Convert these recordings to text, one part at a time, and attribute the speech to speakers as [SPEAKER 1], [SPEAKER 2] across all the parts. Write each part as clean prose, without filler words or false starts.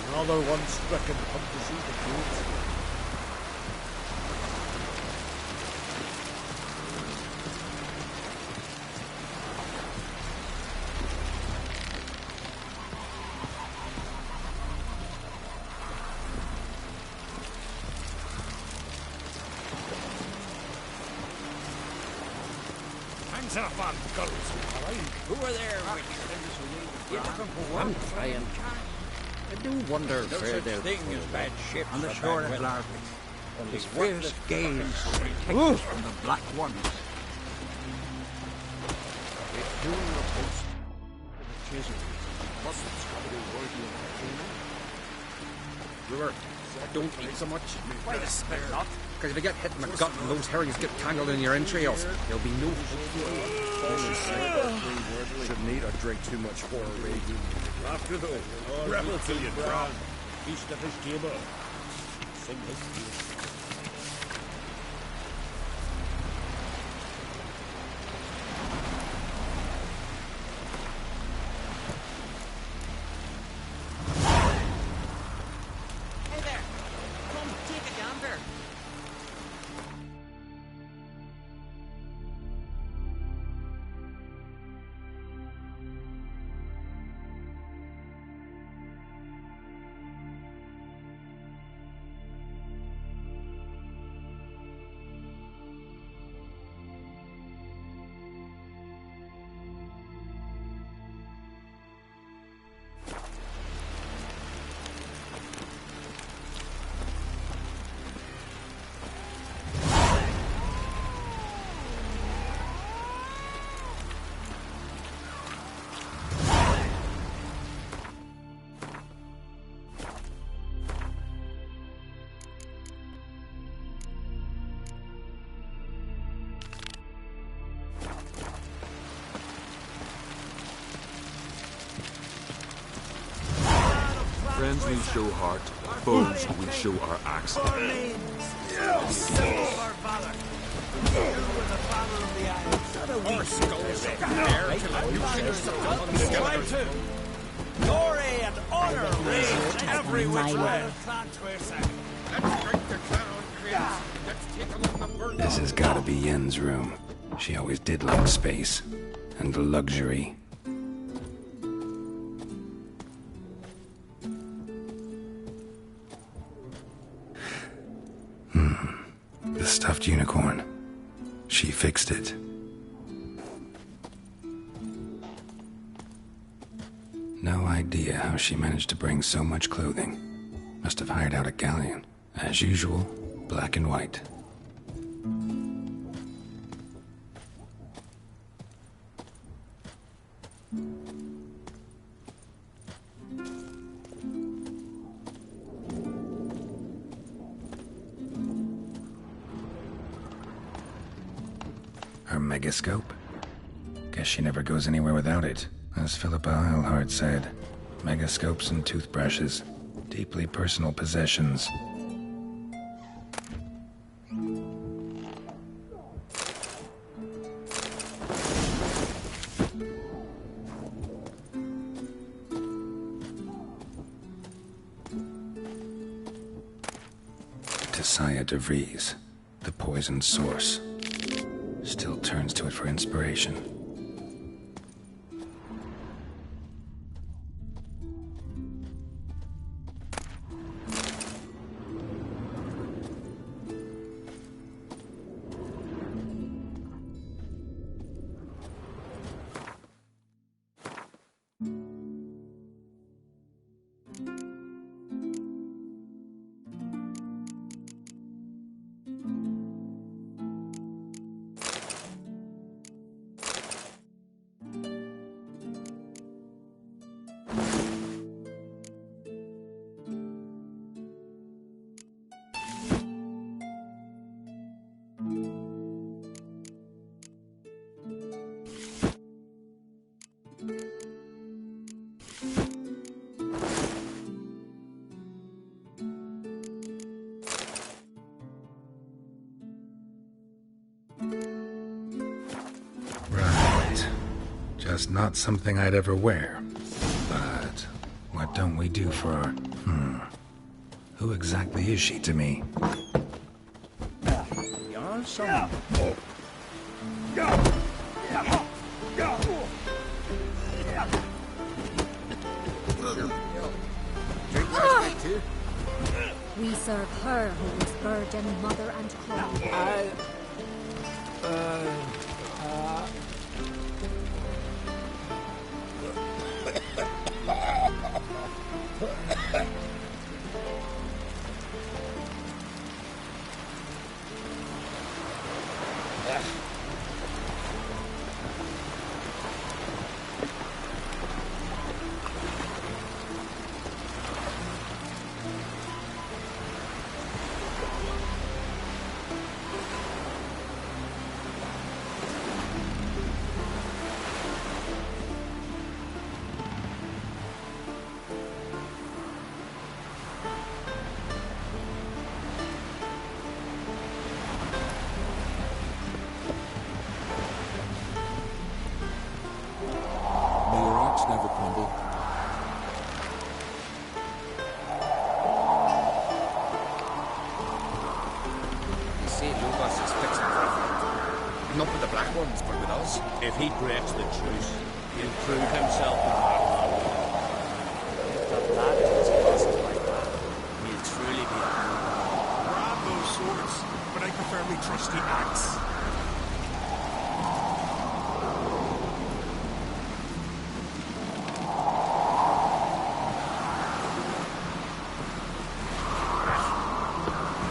[SPEAKER 1] Another one stricken come to see the goods.
[SPEAKER 2] Hands up on goats.
[SPEAKER 3] Who are there, Richard?
[SPEAKER 4] I'm trying. I do wonder
[SPEAKER 3] No
[SPEAKER 4] where
[SPEAKER 3] such
[SPEAKER 4] they're
[SPEAKER 3] thing as bad ships
[SPEAKER 5] On the
[SPEAKER 3] for
[SPEAKER 5] shore
[SPEAKER 3] bad
[SPEAKER 5] at
[SPEAKER 3] weather.
[SPEAKER 5] Larvick,
[SPEAKER 3] Only
[SPEAKER 5] his fierce gaze protects us from the black ones.
[SPEAKER 3] It's doing a post. The chisel. Muscles probably worthy of a king.
[SPEAKER 4] River. Don't eat so much.
[SPEAKER 2] Why the spell not?
[SPEAKER 4] Because if you get hit in the gut and those herrings get tangled in your entrails, there'll be no
[SPEAKER 1] Shouldn't eat or drink too much horror raging.
[SPEAKER 2] After the rebel till you drown.
[SPEAKER 1] Feast of his table. Sing his tale.
[SPEAKER 6] Hey there! Come, take a gander!
[SPEAKER 7] Friends we show heart, foes we show our axe.
[SPEAKER 2] Glory and honor reign every which way.
[SPEAKER 8] This has gotta be Yen's room. She always did like space and luxury. The stuffed unicorn. She fixed it. No idea how she managed to bring so much clothing. Must have hired out a galleon. As usual, black and white. Her megascope? Guess she never goes anywhere without it. As Philippa Eilhart said, megascopes and toothbrushes, deeply personal possessions. Tessia de Vries, the poisoned source, still turns to it for inspiration. Just not something I'd ever wear. But what don't we do for our... Who exactly is she to me?
[SPEAKER 5] You're some...
[SPEAKER 4] Drink last night too?
[SPEAKER 9] We serve her who is burden, mother, and crown.
[SPEAKER 7] May your rocks never crumble.
[SPEAKER 4] You see, Lugos is fixing for a fight. Not with the Black Ones, but with us.
[SPEAKER 1] If he breaks the truce, he'll prove himself in Harlan.
[SPEAKER 3] If the lad is crosses like that,
[SPEAKER 1] He'll truly be a
[SPEAKER 3] grab those swords, but I prefer me trusty axe.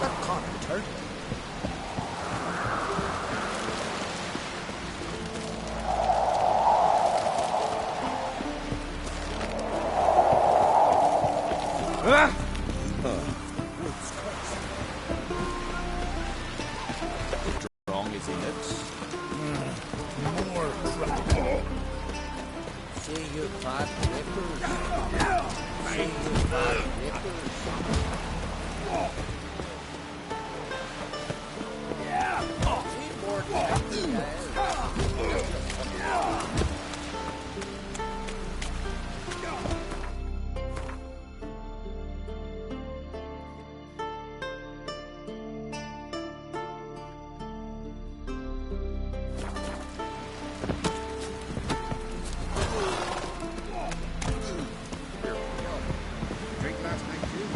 [SPEAKER 3] That can't hurt.
[SPEAKER 1] strong as he looks.
[SPEAKER 3] More crap.
[SPEAKER 5] See you fat rippers. See you fat rippers. Need more
[SPEAKER 4] Drink last night too?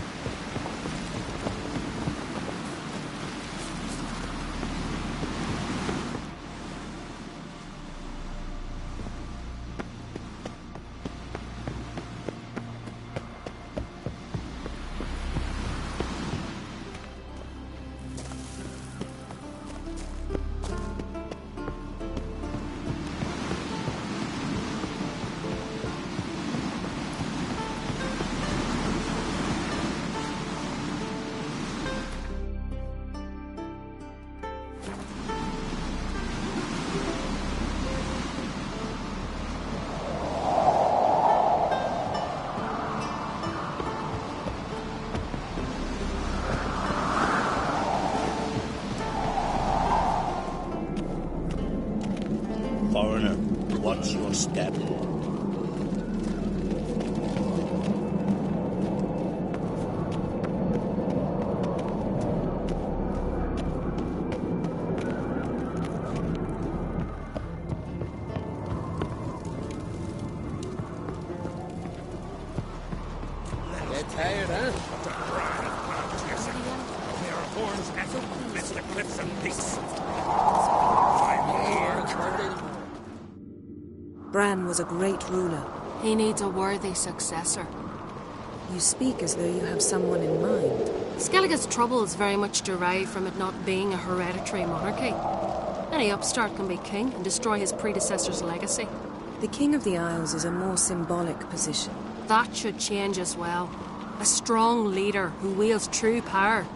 [SPEAKER 1] Foreigner, watch your step.
[SPEAKER 5] Get tired, huh?
[SPEAKER 3] Their horns echo amidst the cliffs of peace.
[SPEAKER 10] Bran was a great ruler.
[SPEAKER 11] He needs a worthy successor.
[SPEAKER 10] You speak as though you have someone in mind.
[SPEAKER 11] Skellige's troubles very much derive from it not being a hereditary monarchy. Any upstart can be king and destroy his predecessor's legacy.
[SPEAKER 10] The King of the Isles is a more symbolic position.
[SPEAKER 11] That should change as well. A strong leader who wields true power.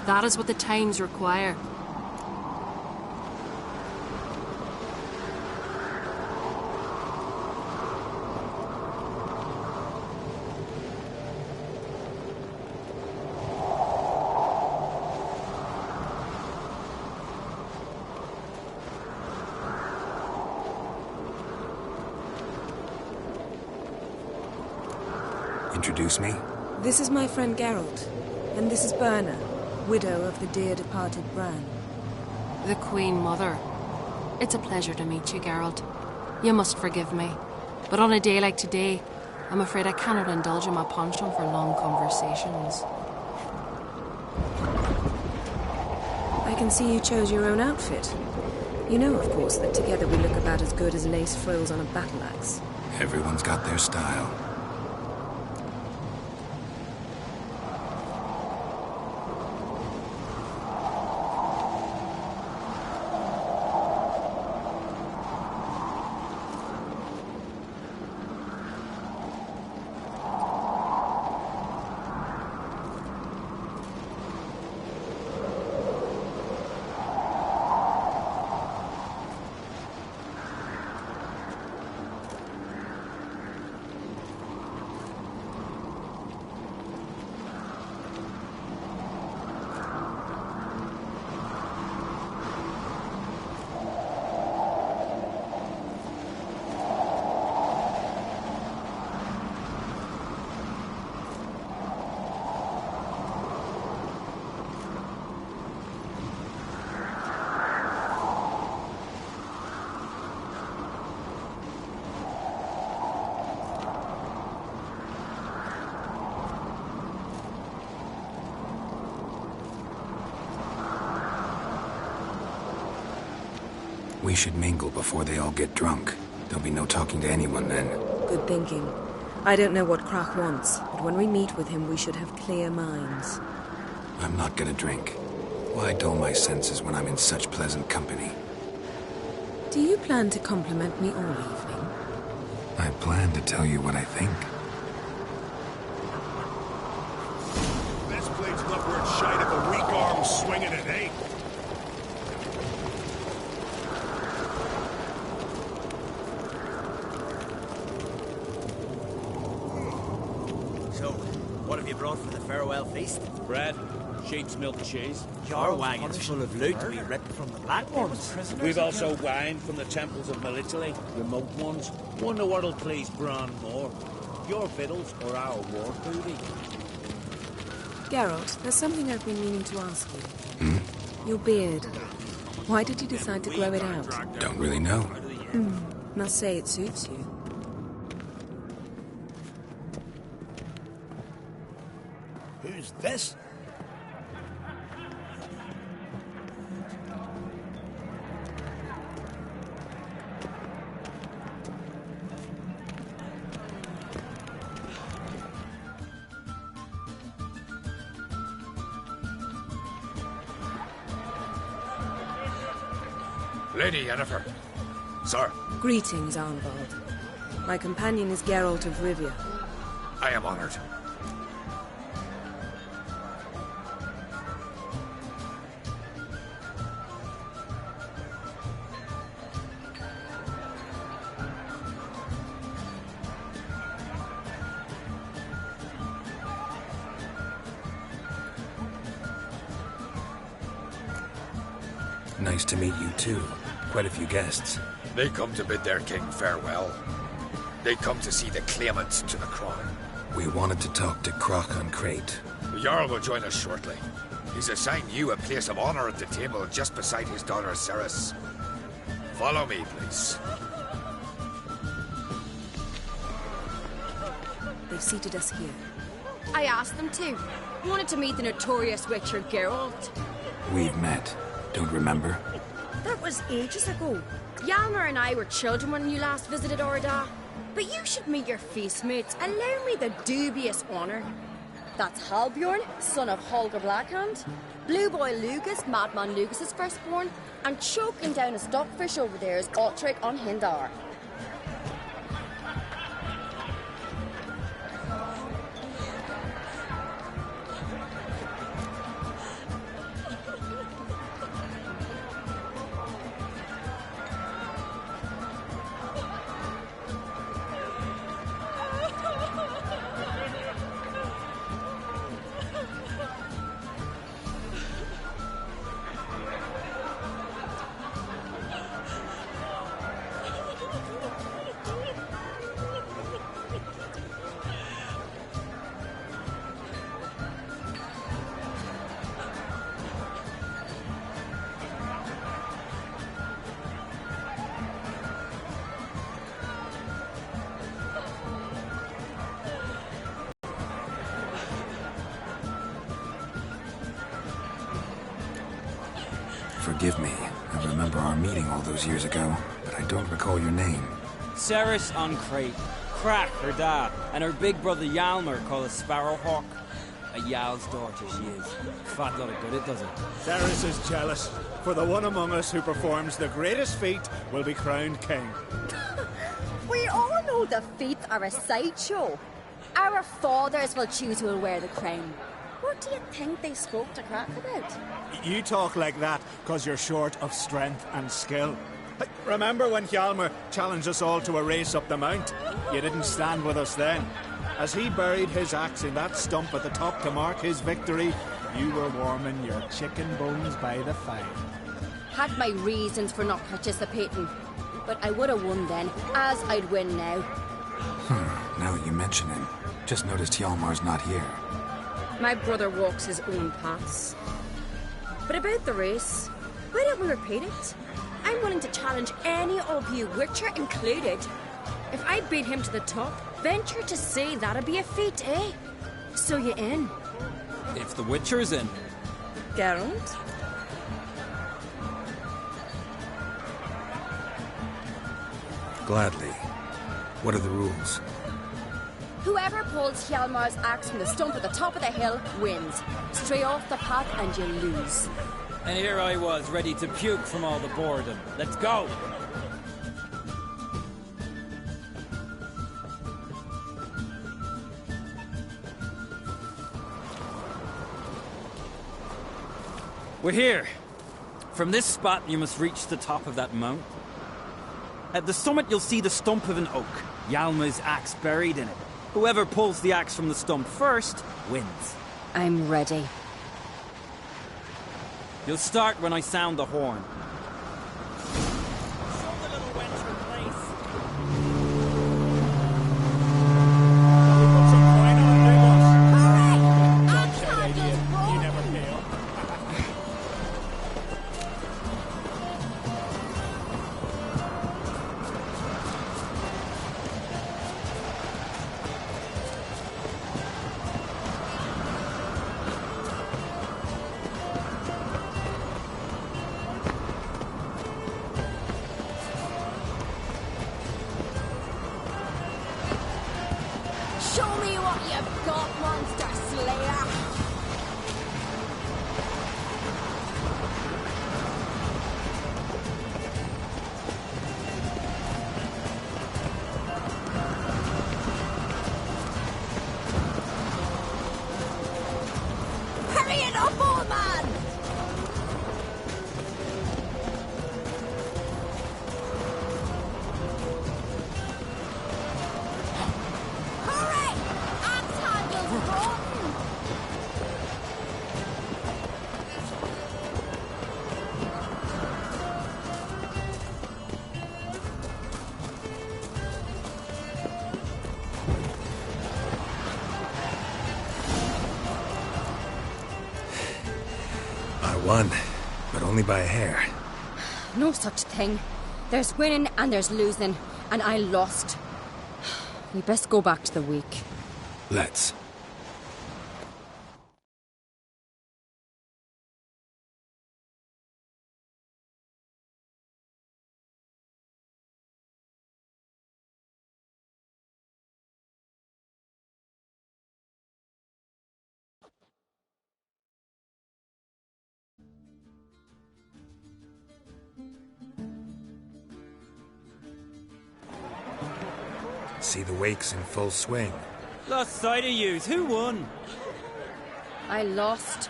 [SPEAKER 11] That is what the times require.
[SPEAKER 8] Introduce me?
[SPEAKER 10] This is my friend Geralt, and this is Birna, widow of the dear departed Bran.
[SPEAKER 11] The Queen Mother. It's a pleasure to meet you, Geralt. You must forgive me, but on a day like today, I'm afraid I cannot indulge in my penchant for long conversations.
[SPEAKER 10] I can see you chose your own outfit. You know, of course, that together we look about as good as lace frills on a battle axe.
[SPEAKER 8] Everyone's got their style. We should mingle before they all get drunk. There'll be no talking to anyone then.
[SPEAKER 10] Good thinking. I don't know what Crach wants, but when we meet with him, we should have clear minds.
[SPEAKER 8] I'm not gonna drink. Why dull my senses when I'm in such pleasant company?
[SPEAKER 10] Do you plan to compliment me all evening?
[SPEAKER 8] I plan to tell you what I think.
[SPEAKER 3] This blade's not worth shite if a weak arm's swinging it, eh?
[SPEAKER 2] So, what have you brought for the farewell feast?
[SPEAKER 1] Bread, sheep's milk cheese.
[SPEAKER 2] Your wagon's full of loot to be ripped from the Black Ones.
[SPEAKER 1] We've also wine from the temples of Melitele, remote ones. One the what'll please Bran more. Your fiddles or our war booty.
[SPEAKER 10] Geralt, there's something I've been meaning to ask you.
[SPEAKER 8] Hmm?
[SPEAKER 10] Your beard. Why did you decide to grow it out?
[SPEAKER 8] Don't really know.
[SPEAKER 10] Must say it suits you.
[SPEAKER 2] Who's this?
[SPEAKER 4] Lady Yennefer. Sir.
[SPEAKER 10] Greetings, Arnvald. My companion is Geralt of Rivia.
[SPEAKER 4] I am honored.
[SPEAKER 8] Nice to meet you too. Quite a few guests.
[SPEAKER 4] They come to bid their king farewell. They come to see the claimants to the crown.
[SPEAKER 8] We wanted to talk to Crach on Crate.
[SPEAKER 4] The Jarl will join us shortly. He's assigned you a place of honor at the table just beside his daughter Cerys. Follow me, please.
[SPEAKER 10] They've seated us here.
[SPEAKER 9] I asked them to. Wanted to meet the notorious witcher Geralt.
[SPEAKER 8] We've met. Don't remember?
[SPEAKER 9] That was ages ago. Hjalmar and I were children when you last visited Orda. But you should meet your feast mates. Allow me the dubious honour. That's Halbjorn, son of Holger Blackhand. Blue Boy Lugus, Madman Lugus's firstborn. And choking down a stockfish over there is Otric on Hindar.
[SPEAKER 8] Forgive me. I remember our meeting all those years ago, but I don't recall your name.
[SPEAKER 12] Ceres on Crate. Crack, her dad, and her big brother Yalmer called a Sparrowhawk. A Yal's daughter she is. Fat lot of good it doesn't.
[SPEAKER 3] Ceres is jealous, for the one among us who performs the greatest feat will be crowned king.
[SPEAKER 9] We all know the feats are a sideshow. Our fathers will choose who will wear the crown. What do you think they spoke to Crack about?
[SPEAKER 3] You talk like that because you're short of strength and skill. Remember when Hjalmar challenged us all to a race up the mount? You didn't stand with us then. As he buried his axe in that stump at the top to mark his victory, you were warming your chicken bones by the fire.
[SPEAKER 9] Had my reasons for not participating, but I would have won then, as I'd win now.
[SPEAKER 8] Now that you mention it, just noticed Hjalmar's not here.
[SPEAKER 9] My brother walks his own paths. But about the race, why don't we repeat it? I'm willing to challenge any of you, Witcher included. If I beat him to the top, venture to say that'd be a feat, eh? So you in?
[SPEAKER 12] If the Witcher's in.
[SPEAKER 10] Geralt?
[SPEAKER 8] Gladly. What are the rules?
[SPEAKER 9] Whoever pulls Hjalmar's axe from the stump at the top of the hill wins. Stray off the path and you lose.
[SPEAKER 12] And here I was, ready to puke from all the boredom. Let's go! We're here. From this spot, you must reach the top of that mount. At the summit, you'll see the stump of an oak. Hjalmar's axe buried in it. Whoever pulls the axe from the stump first wins.
[SPEAKER 9] I'm ready.
[SPEAKER 12] You'll start when I sound the horn.
[SPEAKER 9] Show me what you've got, Monster Slayer! Hurry it up, old man!
[SPEAKER 8] Won, but only by a hair.
[SPEAKER 9] No such thing. There's winning and there's losing, and I lost. We best go back to the week.
[SPEAKER 8] Let's. See the wakes in full swing.
[SPEAKER 12] Lost sight of yous. Who won?
[SPEAKER 9] I lost.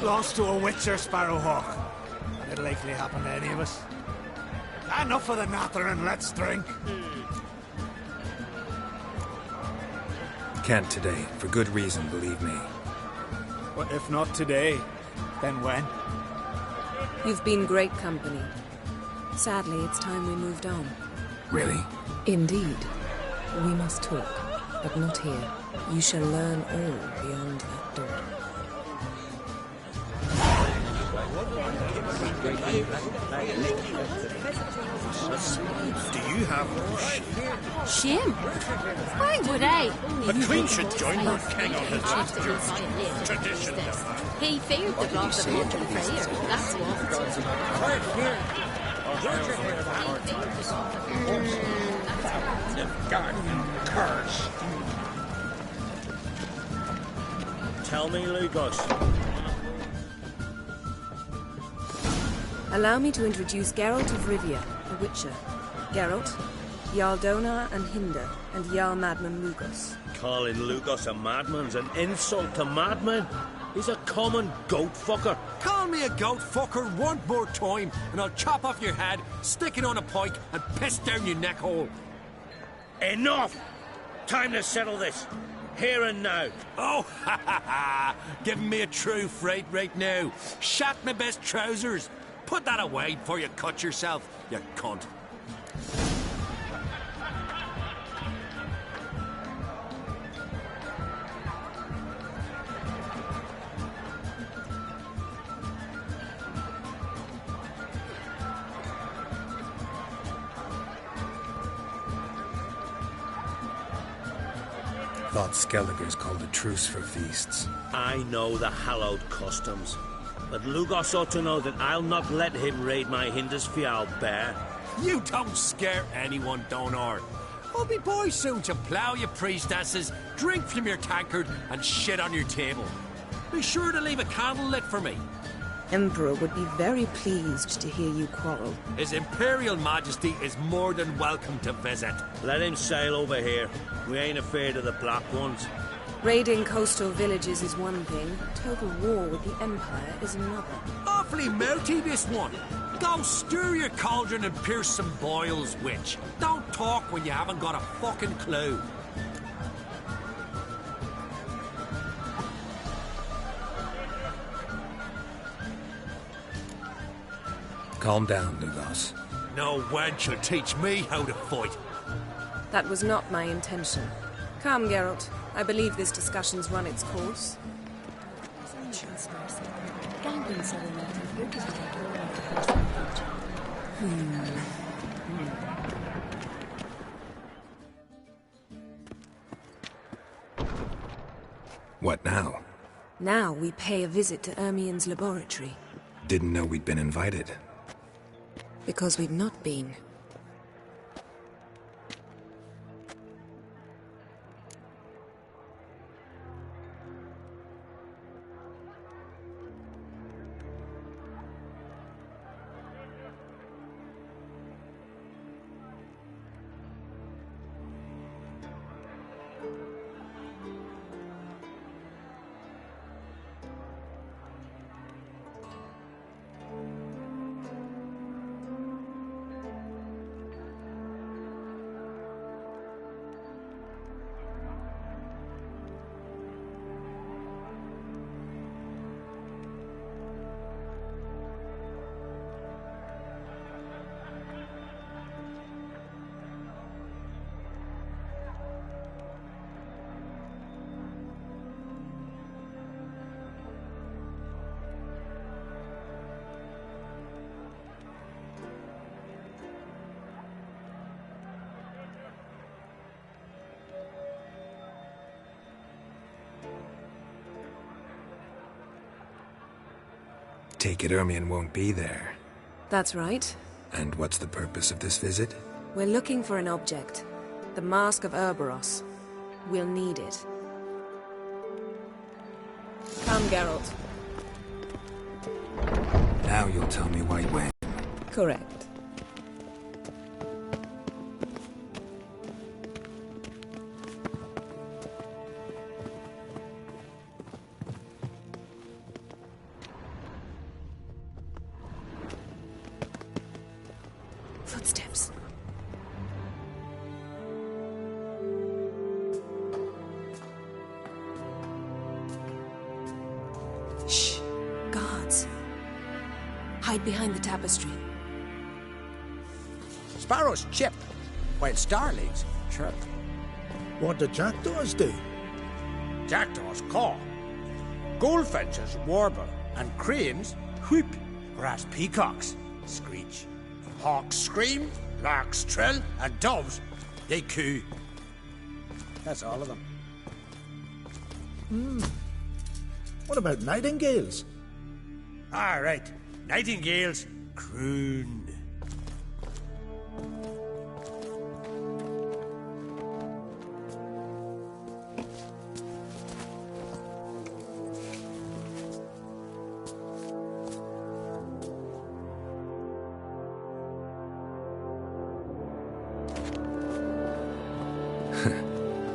[SPEAKER 3] Lost to a Witcher, Sparrowhawk. It'll likely happen to any of us. Enough of the natter and let's drink.
[SPEAKER 8] Can't today, for good reason, believe me.
[SPEAKER 3] But if not today, then when?
[SPEAKER 10] You've been great company. Sadly, it's time we moved on.
[SPEAKER 8] Really?
[SPEAKER 10] Indeed. We must talk, but not here. You shall learn all beyond that door.
[SPEAKER 1] Do you have
[SPEAKER 11] Shame? Why would I?
[SPEAKER 1] a queen should join her king on his last journey? Tradition of that.
[SPEAKER 9] He feared the blood of Morton Freya, that's what.
[SPEAKER 1] Curse. Tell me, Lugos.
[SPEAKER 10] Allow me to introduce Geralt of Rivia, a witcher. Geralt, Jarl Donar and Hinder, and Jarl Madman Lugos.
[SPEAKER 1] Calling Lugos a madman's an insult to madmen. He's a common goat fucker.
[SPEAKER 13] Call me a goat fucker one more time, and I'll chop off your head, stick it on a pike, and piss down your neck hole.
[SPEAKER 1] Enough! Time to settle this. Here and now.
[SPEAKER 13] Oh, ha ha ha! Giving me a true fright right now. Shat my best trousers. Put that away before you cut yourself, you cunt.
[SPEAKER 8] Thought Skelliger's called a truce for feasts.
[SPEAKER 1] I know the hallowed customs. But Lugos ought to know that I'll not let him raid my Hindisfial bear.
[SPEAKER 13] You don't scare anyone, Donar. I'll be boys soon to plough your priestesses, drink from your tankard, and shit on your table. Be sure to leave a candle lit for me.
[SPEAKER 10] Emperor would be very pleased to hear you quarrel.
[SPEAKER 13] His Imperial Majesty is more than welcome to visit.
[SPEAKER 1] Let him sail over here. We ain't afraid of the Black Ones.
[SPEAKER 10] Raiding coastal villages is one thing. Total war with the Empire is another.
[SPEAKER 13] Awfully melty, this one. Go stir your cauldron and pierce some boils, witch. Don't talk when you haven't got a fucking clue.
[SPEAKER 8] Calm down, Lugos.
[SPEAKER 13] No wench will teach me how to fight.
[SPEAKER 10] That was not my intention. Come, Geralt. I believe this discussion's run its course.
[SPEAKER 8] What now?
[SPEAKER 10] Now we pay a visit to Ermien's laboratory.
[SPEAKER 8] Didn't know we'd been invited.
[SPEAKER 10] Because we've not been.
[SPEAKER 8] Take it Ermien won't be there.
[SPEAKER 10] That's right.
[SPEAKER 8] And what's the purpose of this visit?
[SPEAKER 10] We're looking for an object. The Mask of Urboros. We'll need it. Come, Geralt.
[SPEAKER 8] Now you'll tell me why you went.
[SPEAKER 10] Correct. Footsteps. Shh. Guards. Hide behind the tapestry.
[SPEAKER 5] Sparrows chip, while starlings chirp.
[SPEAKER 14] What do jackdaws do?
[SPEAKER 5] Jackdaws caw. Goldfinches warble, and cranes whoop.
[SPEAKER 14] Brass peacocks screech. Hawks scream, larks trill, and doves, they coo. That's all of them. What about nightingales?
[SPEAKER 13] All right. Nightingales croon.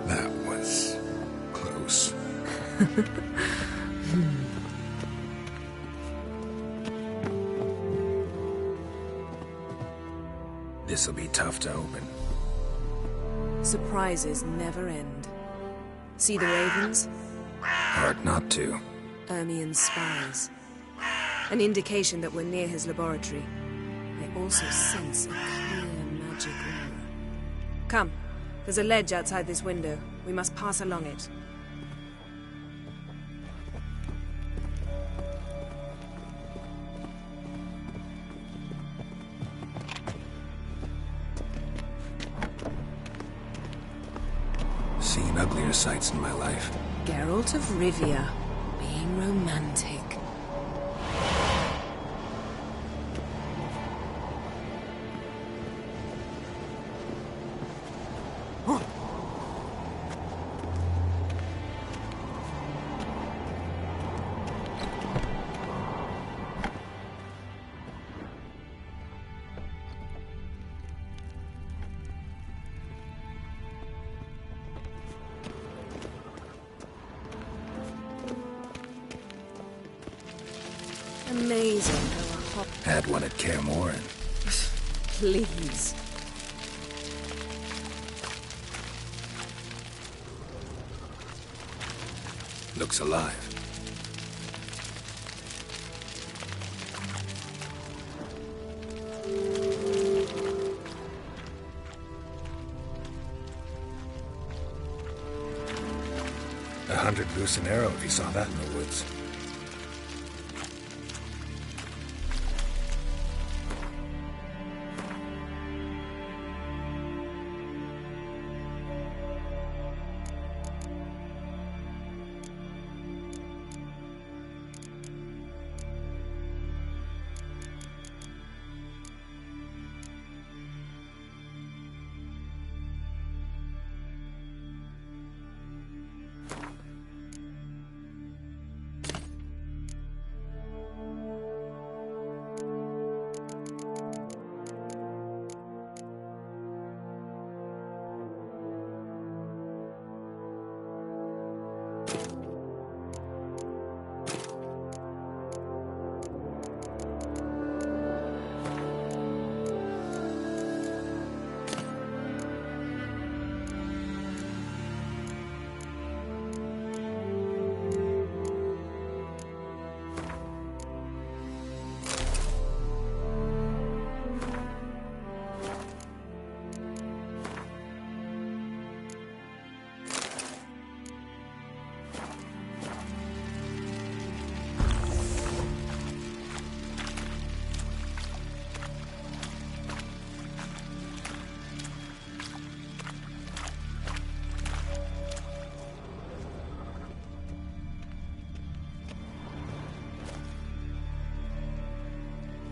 [SPEAKER 8] That was close. This'll be tough to open.
[SPEAKER 10] Surprises never end. See the ravens?
[SPEAKER 8] Hard not to.
[SPEAKER 10] Ermien's spies. An indication that we're near his laboratory. I also sense a clear magic aura. Come. There's a ledge outside this window. We must pass along it.
[SPEAKER 8] Seen uglier sights in my life.
[SPEAKER 10] Geralt of Rivia, being romantic. Amazing how a hop...
[SPEAKER 8] Had one at Kaer Morhen.
[SPEAKER 10] Please.
[SPEAKER 8] Looks alive. A 100 goose and arrow if you saw that in the woods.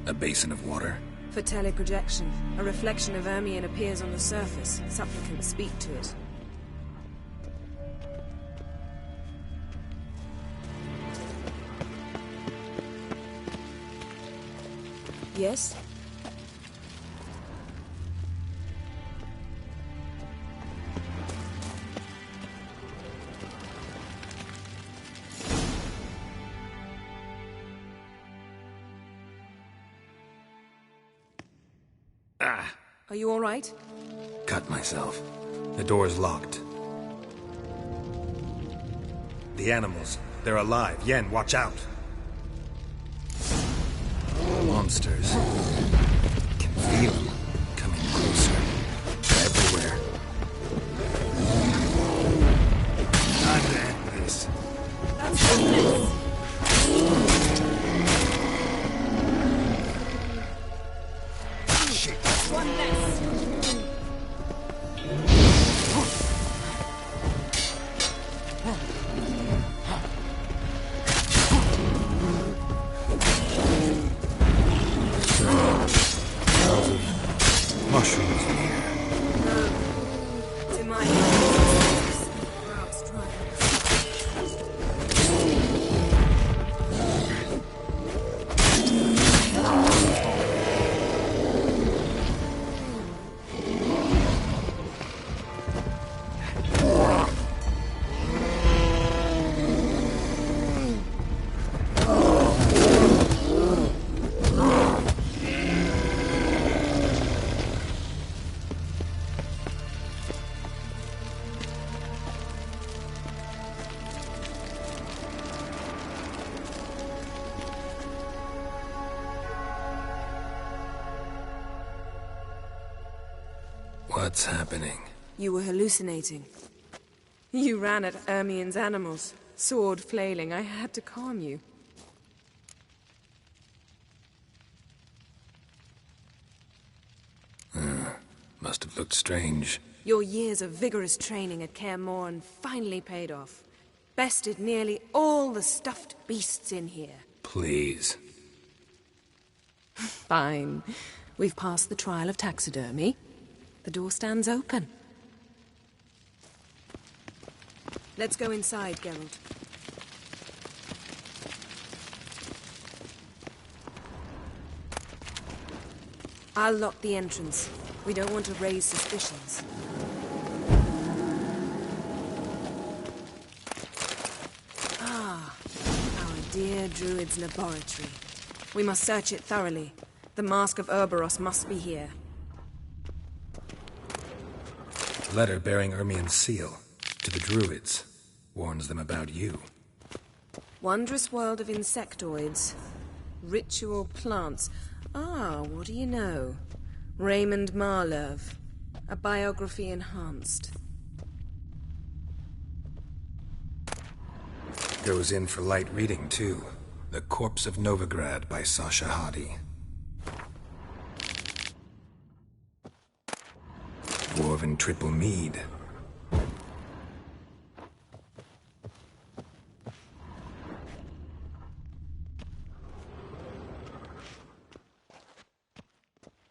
[SPEAKER 8] A basin of water?
[SPEAKER 10] For teleprojection, a reflection of Ermien appears on the surface. Supplicants speak to it. Yes? Are you all right?
[SPEAKER 8] Cut myself. The door's locked. The animals. They're alive. Yen, watch out. Monsters. Can feel them. Coming closer. Everywhere. Time to end this.
[SPEAKER 10] That's goodness. my
[SPEAKER 8] What's happening?
[SPEAKER 10] You were hallucinating. You ran at Ermien's animals, sword flailing. I had to calm you.
[SPEAKER 8] Must have looked strange.
[SPEAKER 10] Your years of vigorous training at Kaer Morhen finally paid off. Bested nearly all the stuffed beasts in here.
[SPEAKER 8] Please.
[SPEAKER 10] Fine. We've passed the trial of taxidermy. The door stands open. Let's go inside, Geralt. I'll lock the entrance. We don't want to raise suspicions. Ah, our dear Druid's laboratory. We must search it thoroughly. The Mask of Urboros must be here.
[SPEAKER 8] Letter bearing Ermien's seal to the Druids. Warns them about you.
[SPEAKER 10] Wondrous world of insectoids. Ritual plants. Ah, what do you know? Raymond Marlove. A biography enhanced.
[SPEAKER 8] Goes in for light reading, too. The Corpse of Novigrad by Sasha Hadi. Dwarven Triple Mead.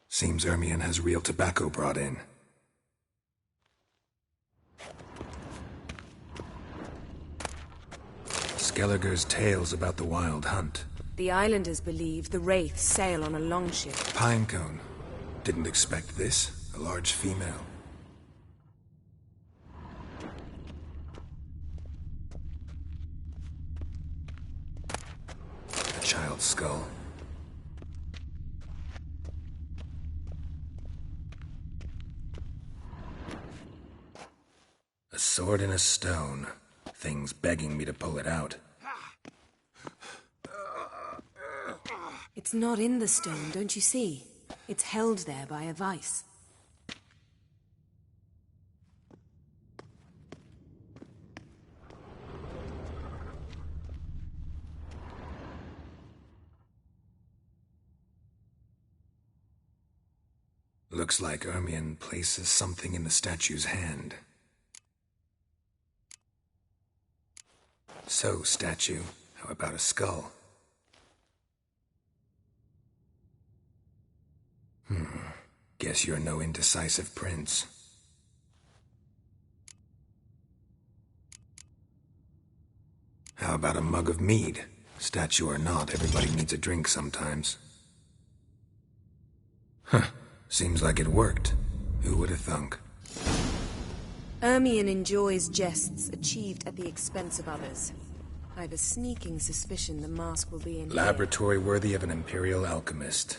[SPEAKER 8] Seems Ermien has real tobacco brought in. Skelliger's tales about the Wild Hunt.
[SPEAKER 10] The islanders believe the Wraiths sail on a longship.
[SPEAKER 8] Pinecone. Didn't expect this. A large female. A child's skull. A sword in a stone. Things begging me to pull it out.
[SPEAKER 10] It's not in the stone, don't you see? It's held there by a vice.
[SPEAKER 8] Looks like Ermien places something in the statue's hand. So, statue, how about a skull? Guess you're no indecisive prince. How about a mug of mead? Statue or not, everybody needs a drink sometimes. Seems like it worked. Who would have thunk?
[SPEAKER 10] Ermien enjoys jests achieved at the expense of others. I've a sneaking suspicion the mask will be in
[SPEAKER 8] Laboratory worthy of an imperial alchemist.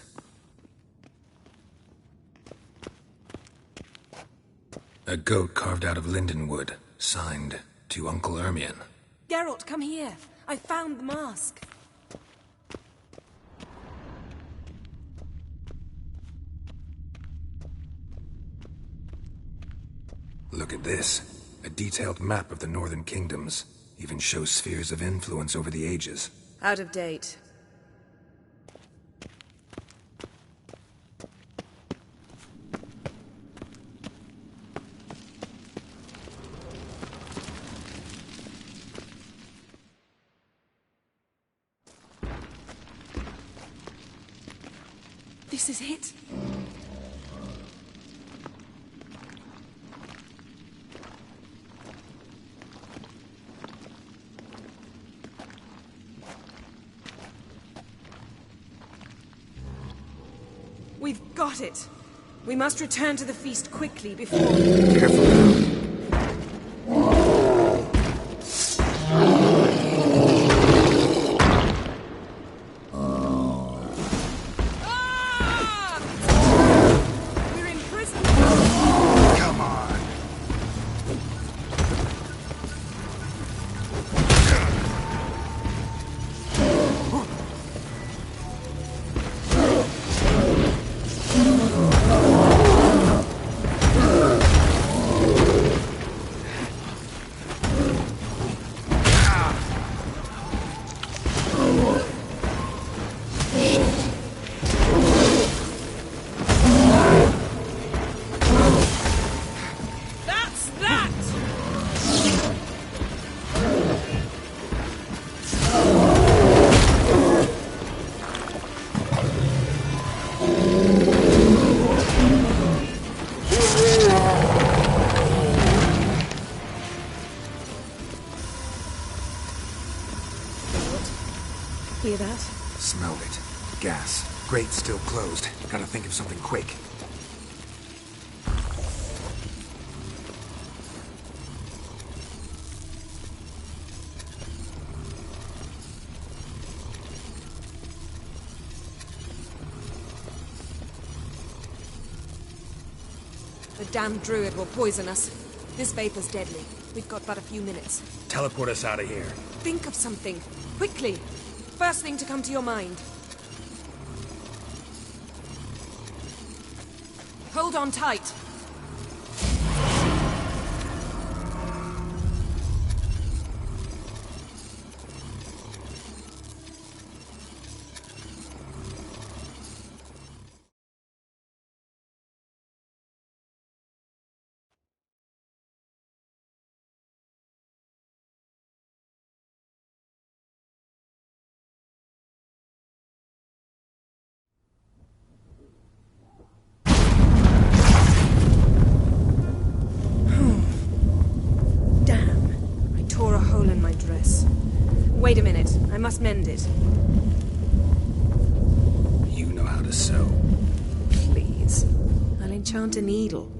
[SPEAKER 8] A goat carved out of lindenwood, signed to Uncle Ermien.
[SPEAKER 10] Geralt, come here. I found the mask.
[SPEAKER 8] Look at this. A detailed map of the northern kingdoms. Even shows spheres of influence over the ages.
[SPEAKER 10] Out of date. This is it. got it. We must return to the feast quickly before...
[SPEAKER 8] Careful now.
[SPEAKER 10] We're in prison.
[SPEAKER 8] Come on.
[SPEAKER 10] That's that! Hear that?
[SPEAKER 8] Smelled it. Gas. Grate still closed. Gotta think of something quick.
[SPEAKER 10] The damned druid will poison us. This vapor's deadly. We've got but a few minutes.
[SPEAKER 8] Teleport us out of here.
[SPEAKER 10] Think of something. Quickly. First thing to come to your mind. Hold on tight. Wait a minute. I must mend it.
[SPEAKER 8] You know how to sew.
[SPEAKER 10] Please. I'll enchant a needle.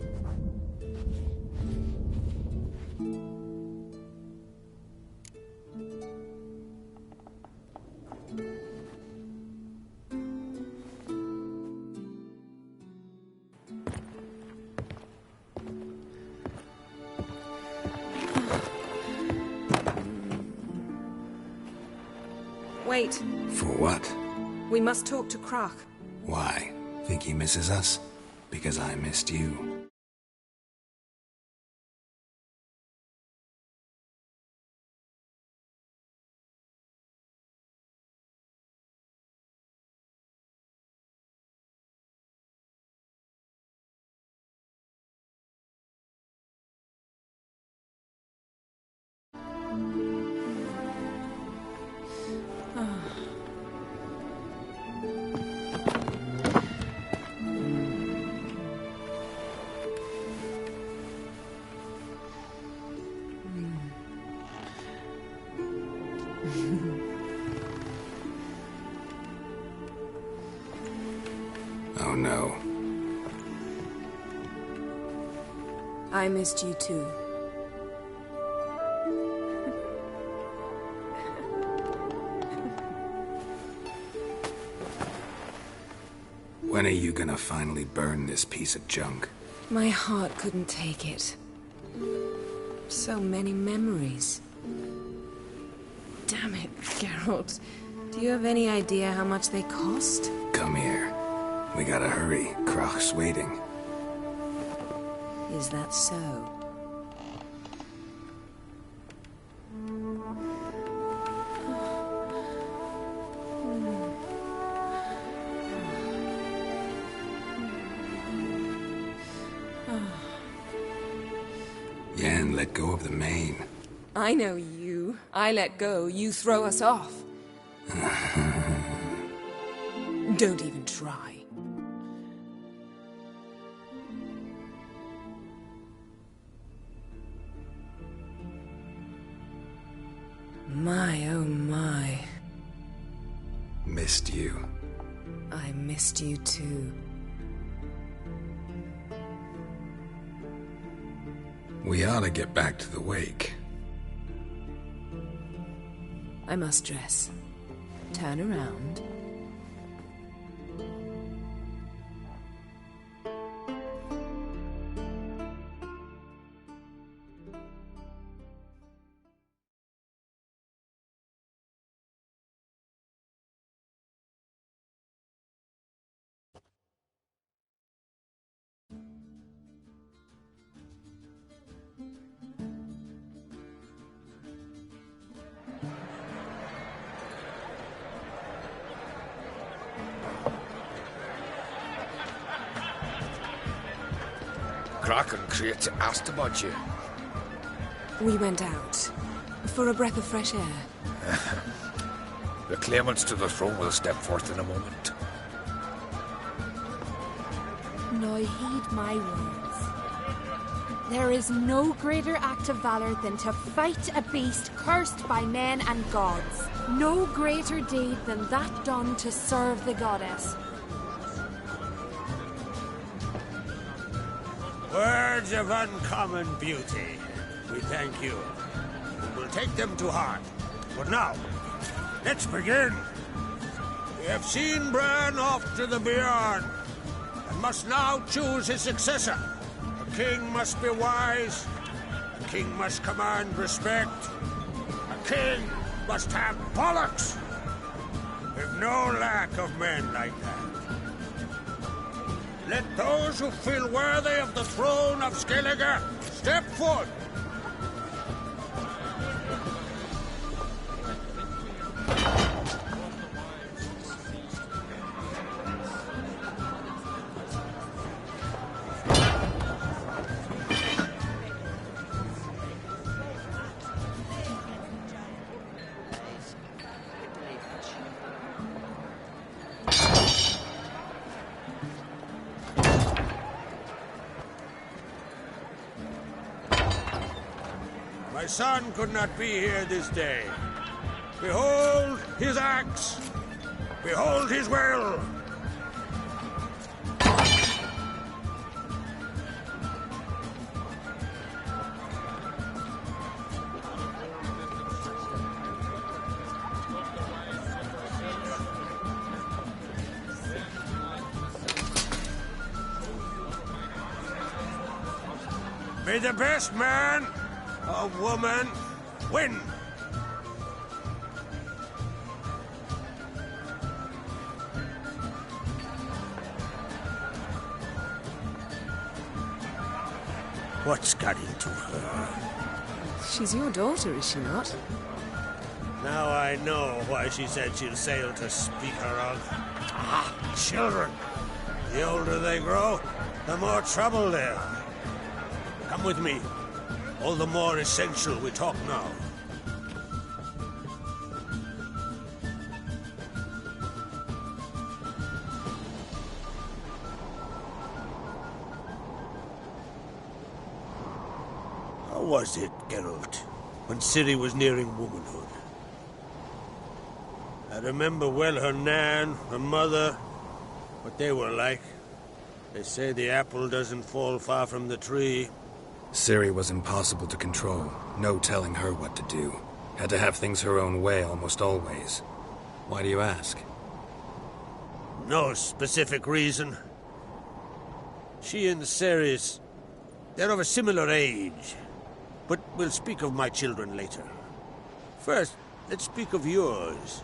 [SPEAKER 10] Wait.
[SPEAKER 8] For what?
[SPEAKER 10] We must talk to Crach.
[SPEAKER 8] Why? Think he misses us? Because I missed you. Oh no.
[SPEAKER 10] I missed you too.
[SPEAKER 8] When are you gonna finally burn this piece of junk?
[SPEAKER 10] My heart couldn't take it. So many memories. Damn it, Geralt. Do you have any idea how much they cost?
[SPEAKER 8] Come here. We gotta hurry. Crach's waiting.
[SPEAKER 10] Is that so?
[SPEAKER 8] Yen, let go of the mane.
[SPEAKER 10] I know you. I let go, you throw us off. Don't even try. My, oh my.
[SPEAKER 8] Missed you.
[SPEAKER 10] I missed you too.
[SPEAKER 8] We ought to get back to the wake.
[SPEAKER 10] I must dress. Turn around.
[SPEAKER 4] Kraken Crate asked about you.
[SPEAKER 10] We went out. For a breath of fresh air.
[SPEAKER 4] The claimants to the throne will step forth in a moment.
[SPEAKER 15] Now heed my words. There is no greater act of valor than to fight a beast cursed by men and gods. No greater deed than that done to serve the goddess.
[SPEAKER 14] Words of uncommon beauty. We thank you. We will take them to heart. But now, let's begin. We have seen Bran off to the beyond, and must now choose his successor. A king must be wise. A king must command respect. A king must have bollocks. We've no lack of men like that. Let those who feel worthy of the throne of Skellige step forth. My son could not be here this day. Behold his axe! Behold his will! May the best man or woman win. What's got into her?
[SPEAKER 10] She's your daughter, is she not?
[SPEAKER 14] Now I know why she said she'll sail to speak her of. Ah, children. The older they grow, the more trouble they are. Come with me. All the more essential we talk now. How was it, Geralt, when Ciri was nearing womanhood? I remember well her nan, her mother, what they were like. They say the apple doesn't fall far from the tree.
[SPEAKER 8] Ciri was impossible to control. No telling her what to do. Had to have things her own way almost always. Why do you ask?
[SPEAKER 14] No specific reason. She and Ceres, they're of a similar age. But we'll speak of my children later. First, let's speak of yours.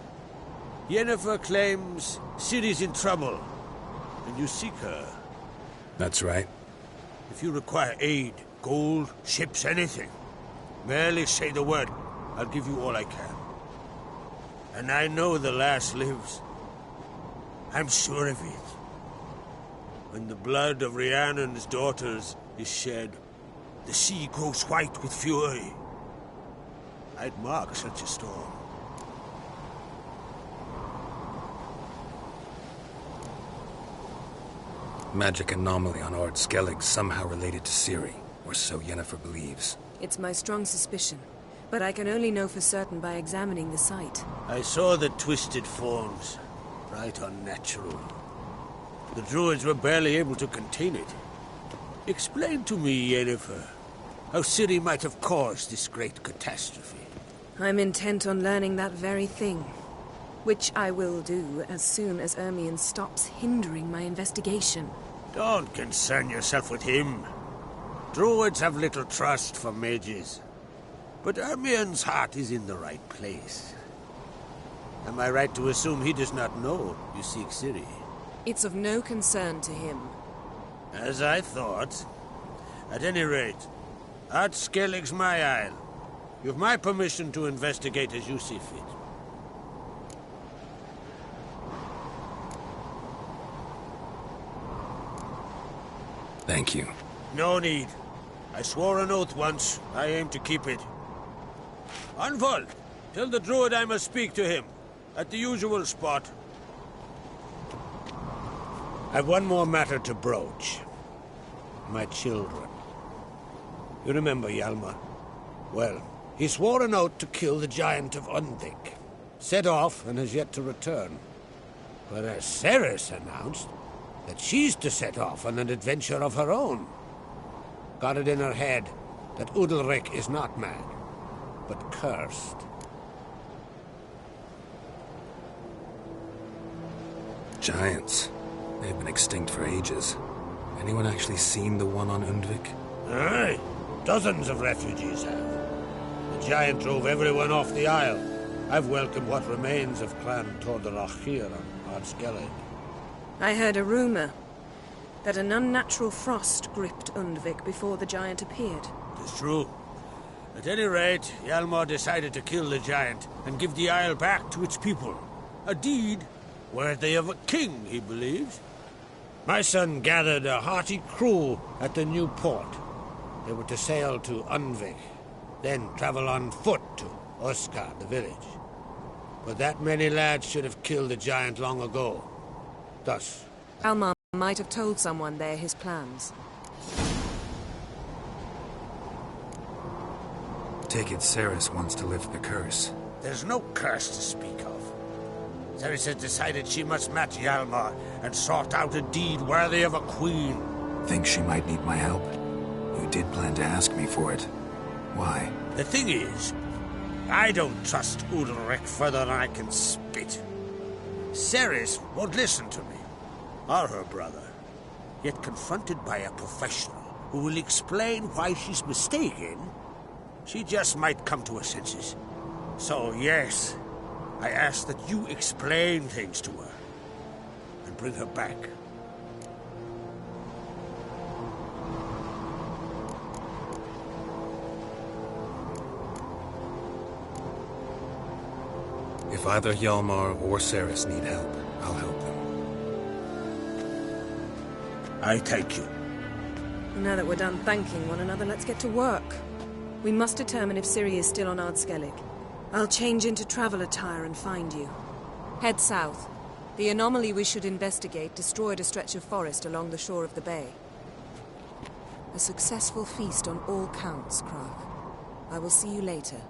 [SPEAKER 14] Yennefer claims Ciri's in trouble, and you seek her.
[SPEAKER 8] That's right.
[SPEAKER 14] If you require aid, gold, ships, anything, merely say the word. I'll give you all I can. And I know the lass lives. I'm sure of it. When the blood of Rhiannon's daughters is shed, the sea grows white with fury. I'd mark such a storm.
[SPEAKER 8] Magic anomaly on Ord Skellig somehow related to Ciri, or so Yennefer believes.
[SPEAKER 10] It's my strong suspicion, but I can only know for certain by examining the site.
[SPEAKER 14] I saw the twisted forms. Right unnatural. The druids were barely able to contain it. Explain to me, Yennefer. how Ciri might have caused this great catastrophe.
[SPEAKER 10] I'm intent on learning that very thing. Which I will do as soon as Ermion stops hindering my investigation.
[SPEAKER 14] Don't concern yourself with him. Druids have little trust for mages. But Ermion's heart is in the right place. Am I right to assume he does not know you seek Ciri?
[SPEAKER 10] It's of no concern to him.
[SPEAKER 14] As I thought. At any rate, Ard Skellig's my isle. You've my permission to investigate as you see fit.
[SPEAKER 8] Thank you.
[SPEAKER 14] No need. I swore an oath once. I aim to keep it. Anvald, tell the druid I must speak to him. At the usual spot. I've one more matter to broach. My children. You remember Hjalmar? Well, he swore an oath to kill the Giant of Undvik. Set off and has yet to return. Whereas Cerys announced that she's to set off on an adventure of her own. Got it in her head that Udalryk is not mad, but cursed.
[SPEAKER 8] Giants. They've been extinct for ages. Anyone actually seen the one on Undvik?
[SPEAKER 14] Aye. Dozens of refugees have. The giant drove everyone off the isle. I've welcomed what remains of Clan Tordarach here on Ard Skellig.
[SPEAKER 10] I heard a rumor that an unnatural frost gripped Undvik before the giant appeared.
[SPEAKER 14] It's true. At any rate, Hjalmar decided to kill the giant and give the isle back to its people. A deed worthy of a king, he believes. My son gathered a hearty crew at the new port. They were to sail to Undvik, then travel on foot to Oskar, the village. But that many lads should have killed the giant long ago. Thus,
[SPEAKER 10] Almar might have told someone there his plans.
[SPEAKER 8] Take it Cerys wants to lift the curse.
[SPEAKER 14] there's no curse to speak of. Cerys has decided she must match Hjalmar and sort out a deed worthy of a queen.
[SPEAKER 8] Think she might need my help? You did plan to ask me for it. Why?
[SPEAKER 14] The thing is, I don't trust Udalryk further than I can spit. Cerys won't listen to me, or her brother. Yet confronted by a professional who will explain why she's mistaken, she just might come to her senses. So yes, I ask that you explain things to her and bring her back.
[SPEAKER 8] If either Hjalmar or Cerys need help, I'll help them.
[SPEAKER 14] I thank you.
[SPEAKER 10] Now that we're done thanking one another, let's get to work. We must determine if Ciri is still on Ard Skellig. I'll change into travel attire and find you. Head south. The anomaly we should investigate destroyed a stretch of forest along the shore of the bay. A successful feast on all counts, Crach. I will see you later.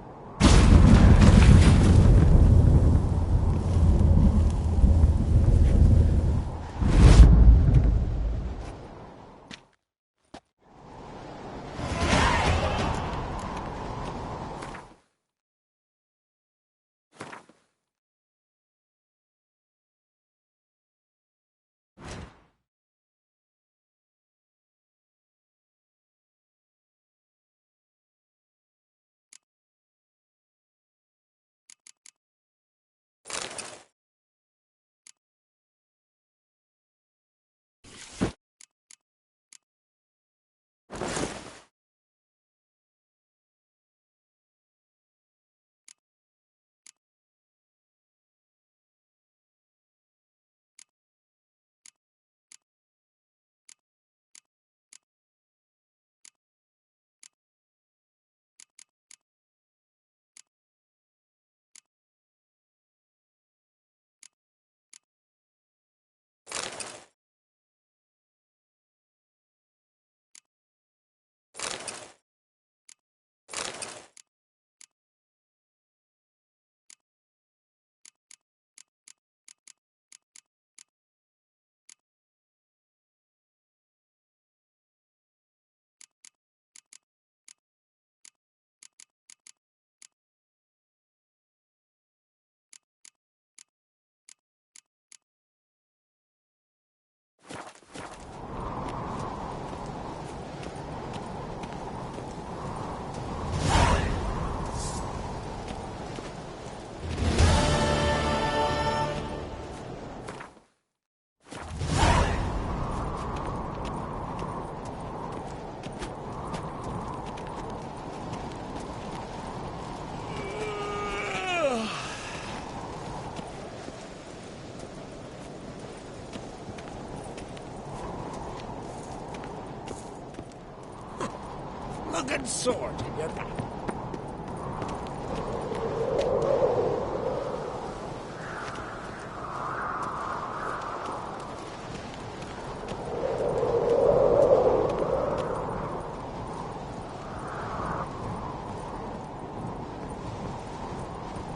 [SPEAKER 14] good sword in your back.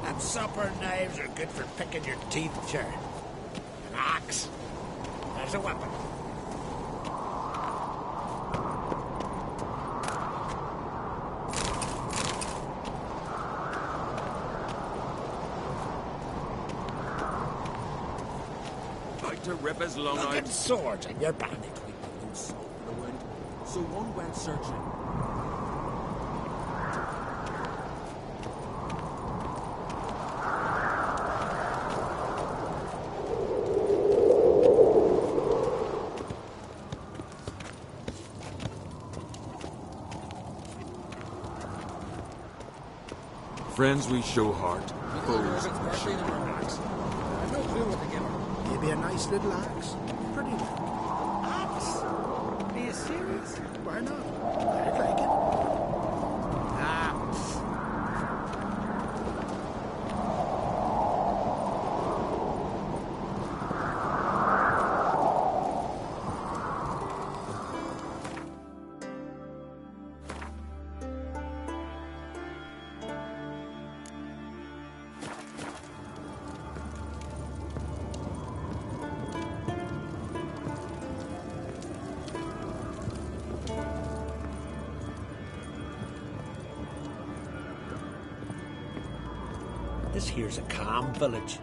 [SPEAKER 14] And supper knives are good for picking your teeth, sure. An axe. There's a weapon.
[SPEAKER 7] To rip his lung out.
[SPEAKER 14] Good swords in your back.
[SPEAKER 16] So one went searching.
[SPEAKER 7] Friends we show heart, foes we show axe.
[SPEAKER 14] I've no clue what to give her. Maybe a nice little axe. Pretty little. Axe? Are you serious? Why not? I'd like it. Axe. This here's a calm village.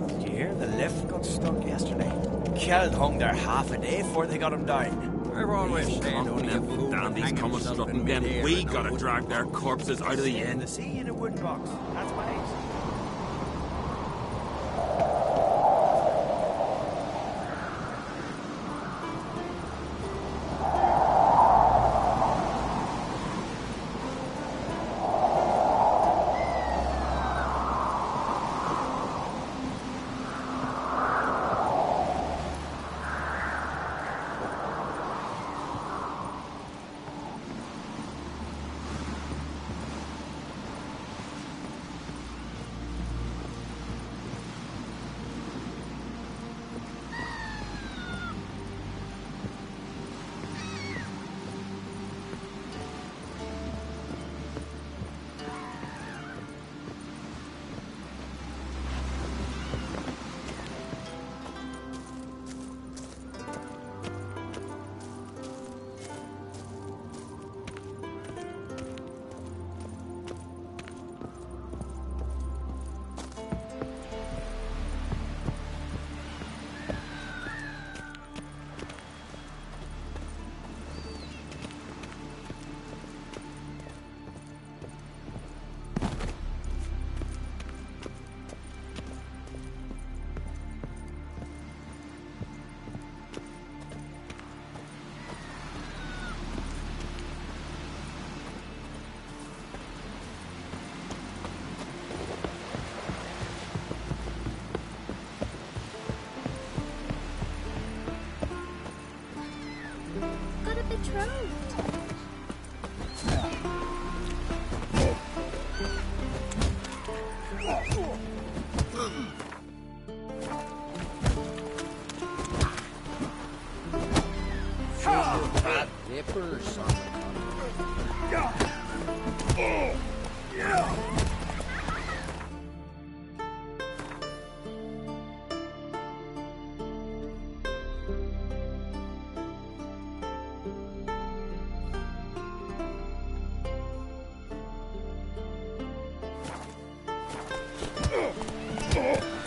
[SPEAKER 2] Did you hear the lift got stuck yesterday? Kjeld hung there half a day before they got him down.
[SPEAKER 13] We're always saying only a fool
[SPEAKER 7] Dandy's coming strutting, then we gotta drag their corpses out of the inn.
[SPEAKER 2] The sea in a wooden box. That's my ace.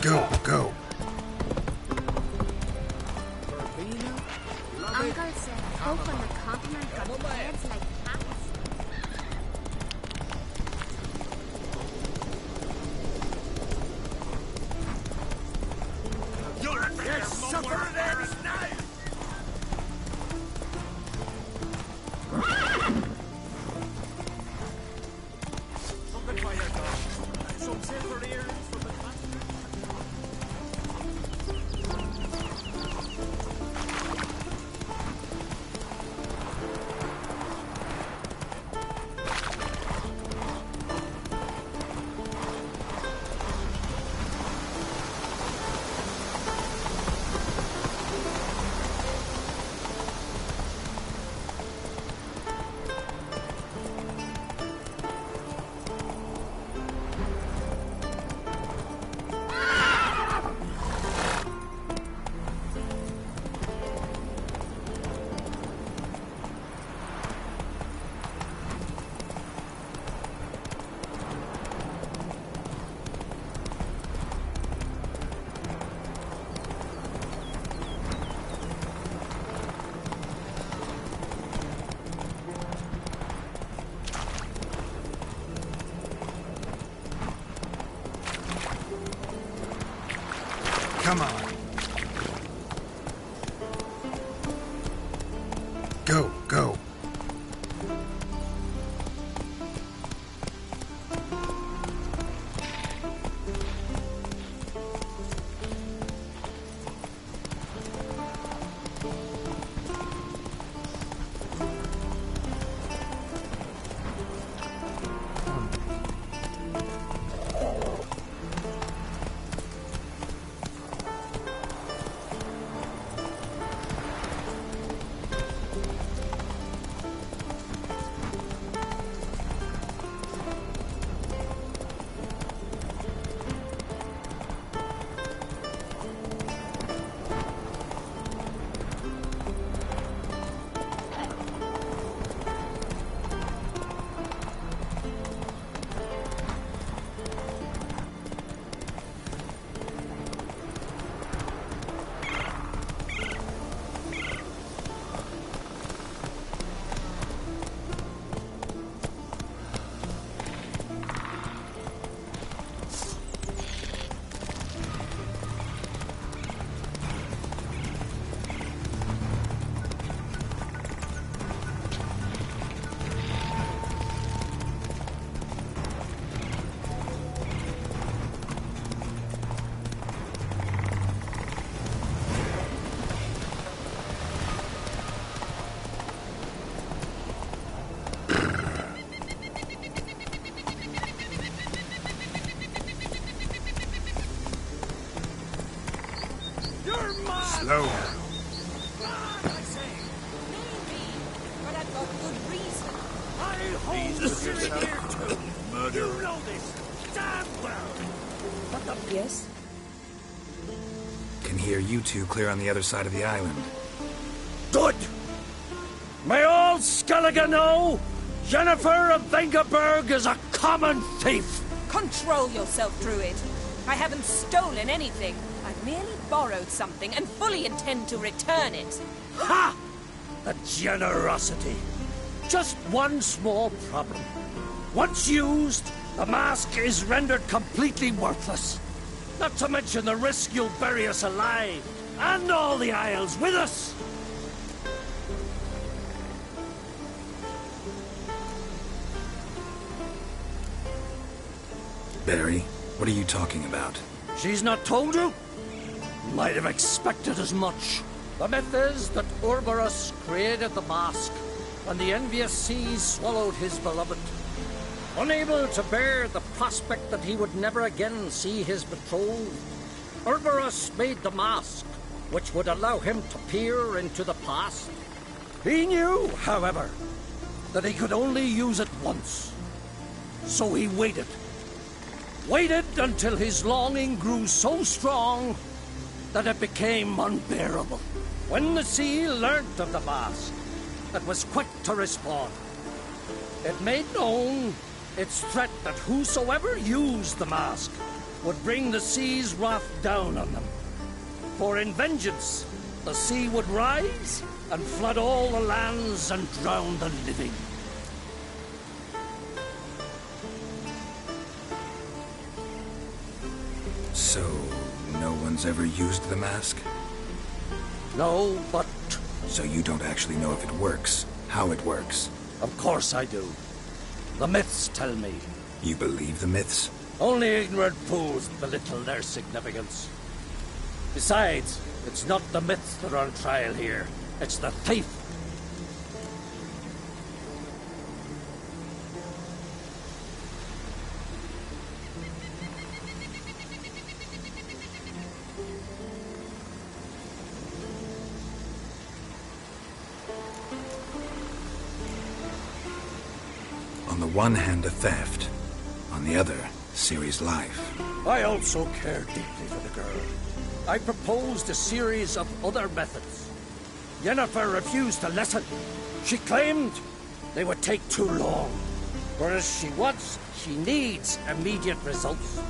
[SPEAKER 8] Go, go.
[SPEAKER 17] Uncle said folk on the continent got heads like cats.
[SPEAKER 14] You're a suffering ends now!
[SPEAKER 13] some silver earrings from the
[SPEAKER 8] Come on. Go, go. Slow.
[SPEAKER 6] I say, maybe, but I've got good reason. I hold the city here too.
[SPEAKER 14] Murder.
[SPEAKER 6] You know this damn well. What the?
[SPEAKER 10] Yes?
[SPEAKER 8] Can hear you two clear on the other side of the island.
[SPEAKER 13] Good! May all Skellige know Jennifer of Vengerberg is a common thief!
[SPEAKER 6] Control yourself, Druid. I haven't stolen anything. I've merely borrowed something and fully intend to return it.
[SPEAKER 13] Ha! The generosity. Just one small problem. Once used, the mask is rendered completely worthless. Not to mention the risk you'll bury us alive, and all the Isles with us.
[SPEAKER 8] Barry, what are you talking about?
[SPEAKER 13] She's not told you? Might have expected as much. The myth is that Urberus created the mask, and the envious seas swallowed his beloved. Unable to bear the prospect that he would never again see his betrothed, Urberus made the mask, which would allow him to peer into the past. He knew, however, that he could only use it once. So he waited. Waited until his longing grew so strong that it became unbearable. When the sea learnt of the mask, it was quick to respond. It made known its threat that whosoever used the mask would bring the sea's wrath down on them. For in vengeance, the sea would rise and flood all the lands and drown the living.
[SPEAKER 8] So, no one's ever used the mask?
[SPEAKER 13] No, but...
[SPEAKER 8] So you don't actually know if it works, how it works?
[SPEAKER 13] Of course I do. The myths tell me.
[SPEAKER 8] You believe the myths?
[SPEAKER 13] Only ignorant fools belittle their significance. Besides, it's not the myths that are on trial here. It's the thief.
[SPEAKER 8] On the one hand, a theft. On the other, Ciri's life.
[SPEAKER 13] I also care deeply for the girl. I proposed a series of other methods. Yennefer refused to listen. She claimed they would take too long. Whereas she needs immediate results.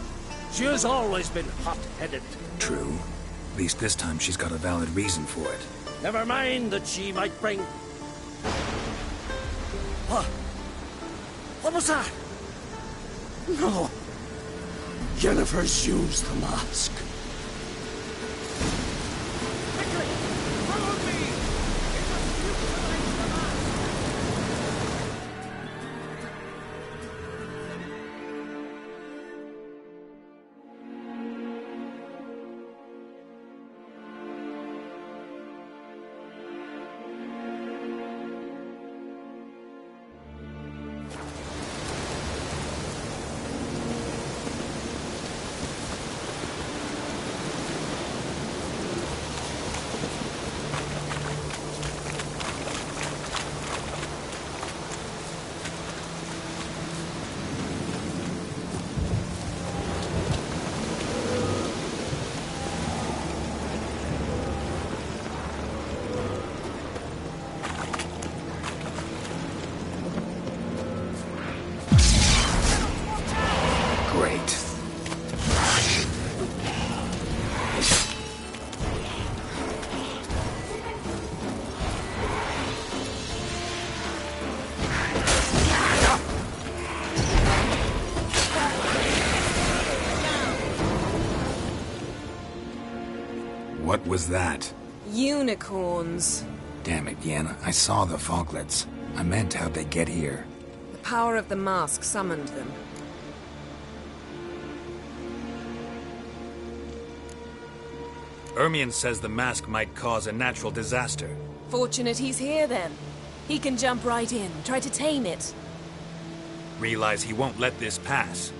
[SPEAKER 13] She has always been hot-headed.
[SPEAKER 8] True. At least this time she's got a valid reason for it.
[SPEAKER 13] Never mind that she might bring... What? What was that? No. Yennefer's used the mask.
[SPEAKER 8] What was that?
[SPEAKER 10] Unicorns.
[SPEAKER 8] Damn it, Yen. I saw the foglets. I meant how'd they get here?
[SPEAKER 10] The power of the mask summoned them.
[SPEAKER 8] Ermion says the mask might cause a natural disaster.
[SPEAKER 10] Fortunate he's here, then. He can jump right in, try to tame it.
[SPEAKER 8] Realize he won't let this pass.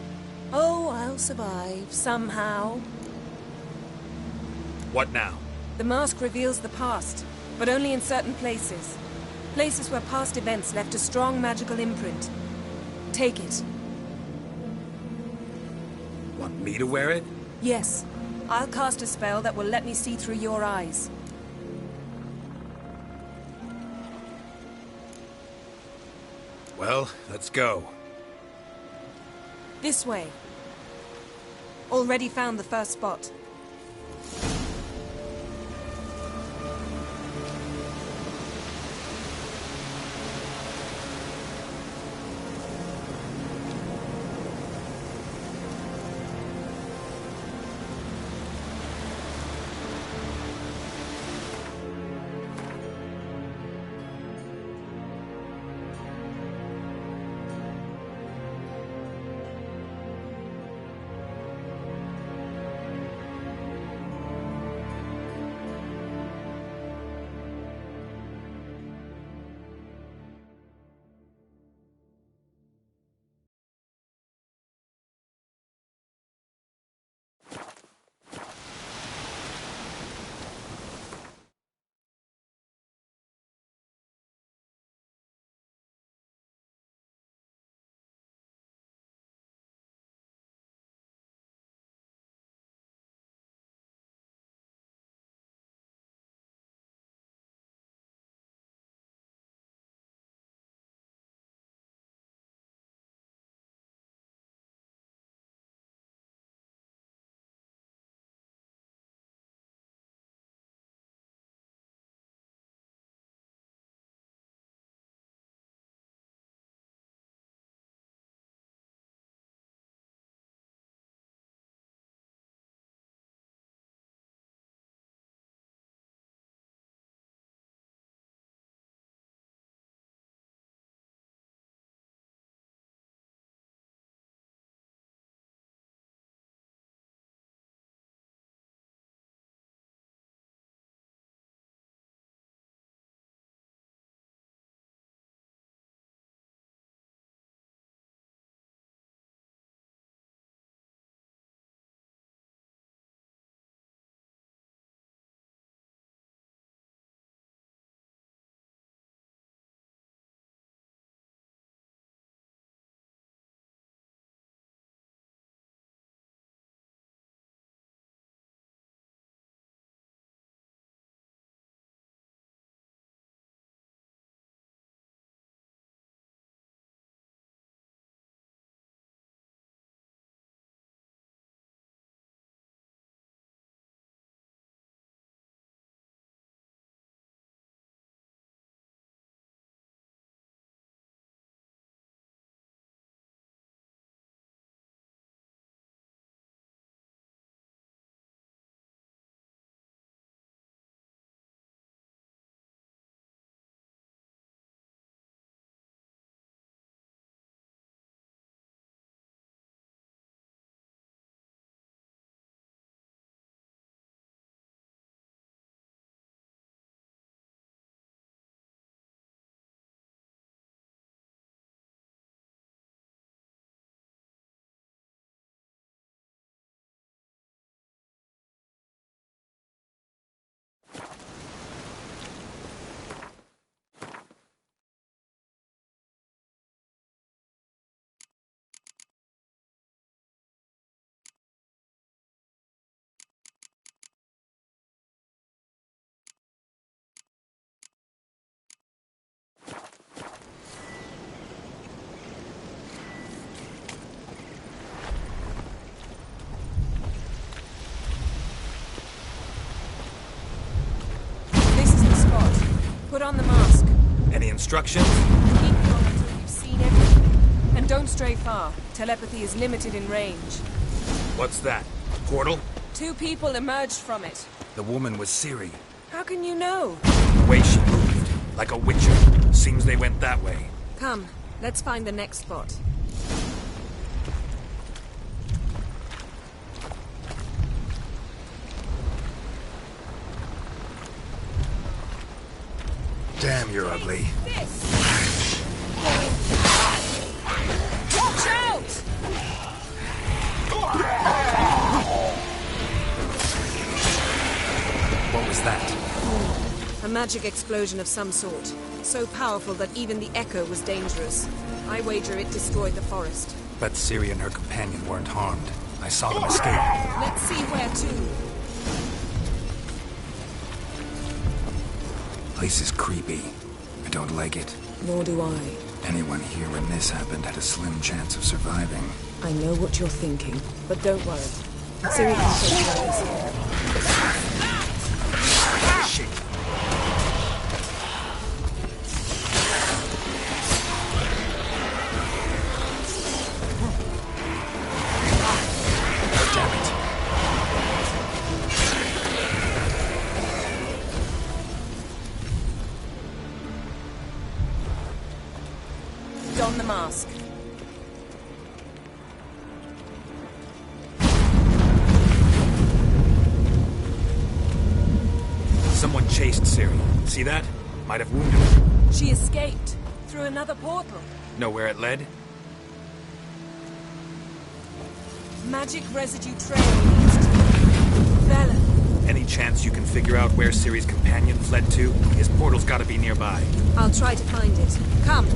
[SPEAKER 10] Oh, I'll survive, somehow.
[SPEAKER 8] What now?
[SPEAKER 10] The mask reveals the past, but only in certain places. Places where past events left a strong magical imprint. Take it.
[SPEAKER 8] Want me to wear it?
[SPEAKER 10] Yes. I'll cast a spell that will let me see through your eyes.
[SPEAKER 8] Well, let's go.
[SPEAKER 10] This way. Already found the first spot. Don the mask.
[SPEAKER 8] Any instructions?
[SPEAKER 10] Keep calm until you've seen everything. And don't stray far. Telepathy is limited in range.
[SPEAKER 8] What's that? Portal?
[SPEAKER 10] 2 people emerged from it.
[SPEAKER 8] The woman was Ciri.
[SPEAKER 10] How can you know?
[SPEAKER 8] The way she moved, like a witcher. Seems they went that way.
[SPEAKER 10] Come, let's find the next spot.
[SPEAKER 8] Damn, you're ugly.
[SPEAKER 10] Watch out!
[SPEAKER 8] What was that?
[SPEAKER 10] A magic explosion of some sort. So powerful that even the echo was dangerous. I wager it destroyed the forest.
[SPEAKER 8] But Ciri and her companion weren't harmed. I saw them escape.
[SPEAKER 10] Let's see where to.
[SPEAKER 8] Place is creepy. I don't like it.
[SPEAKER 10] Nor do I.
[SPEAKER 8] Anyone here when this happened had a slim chance of surviving.
[SPEAKER 10] I know what you're thinking, but don't worry. Ciri can take care of this.
[SPEAKER 8] Shit.
[SPEAKER 10] Don the mask.
[SPEAKER 8] Someone chased Ciri. See that? Might have wounded her.
[SPEAKER 10] She escaped through another portal.
[SPEAKER 8] Know where it led?
[SPEAKER 10] Magic residue trail leads to Velen.
[SPEAKER 8] Any chance you can figure out where Ciri's companion fled to? His portal's gotta be nearby.
[SPEAKER 10] I'll try to find it. Come.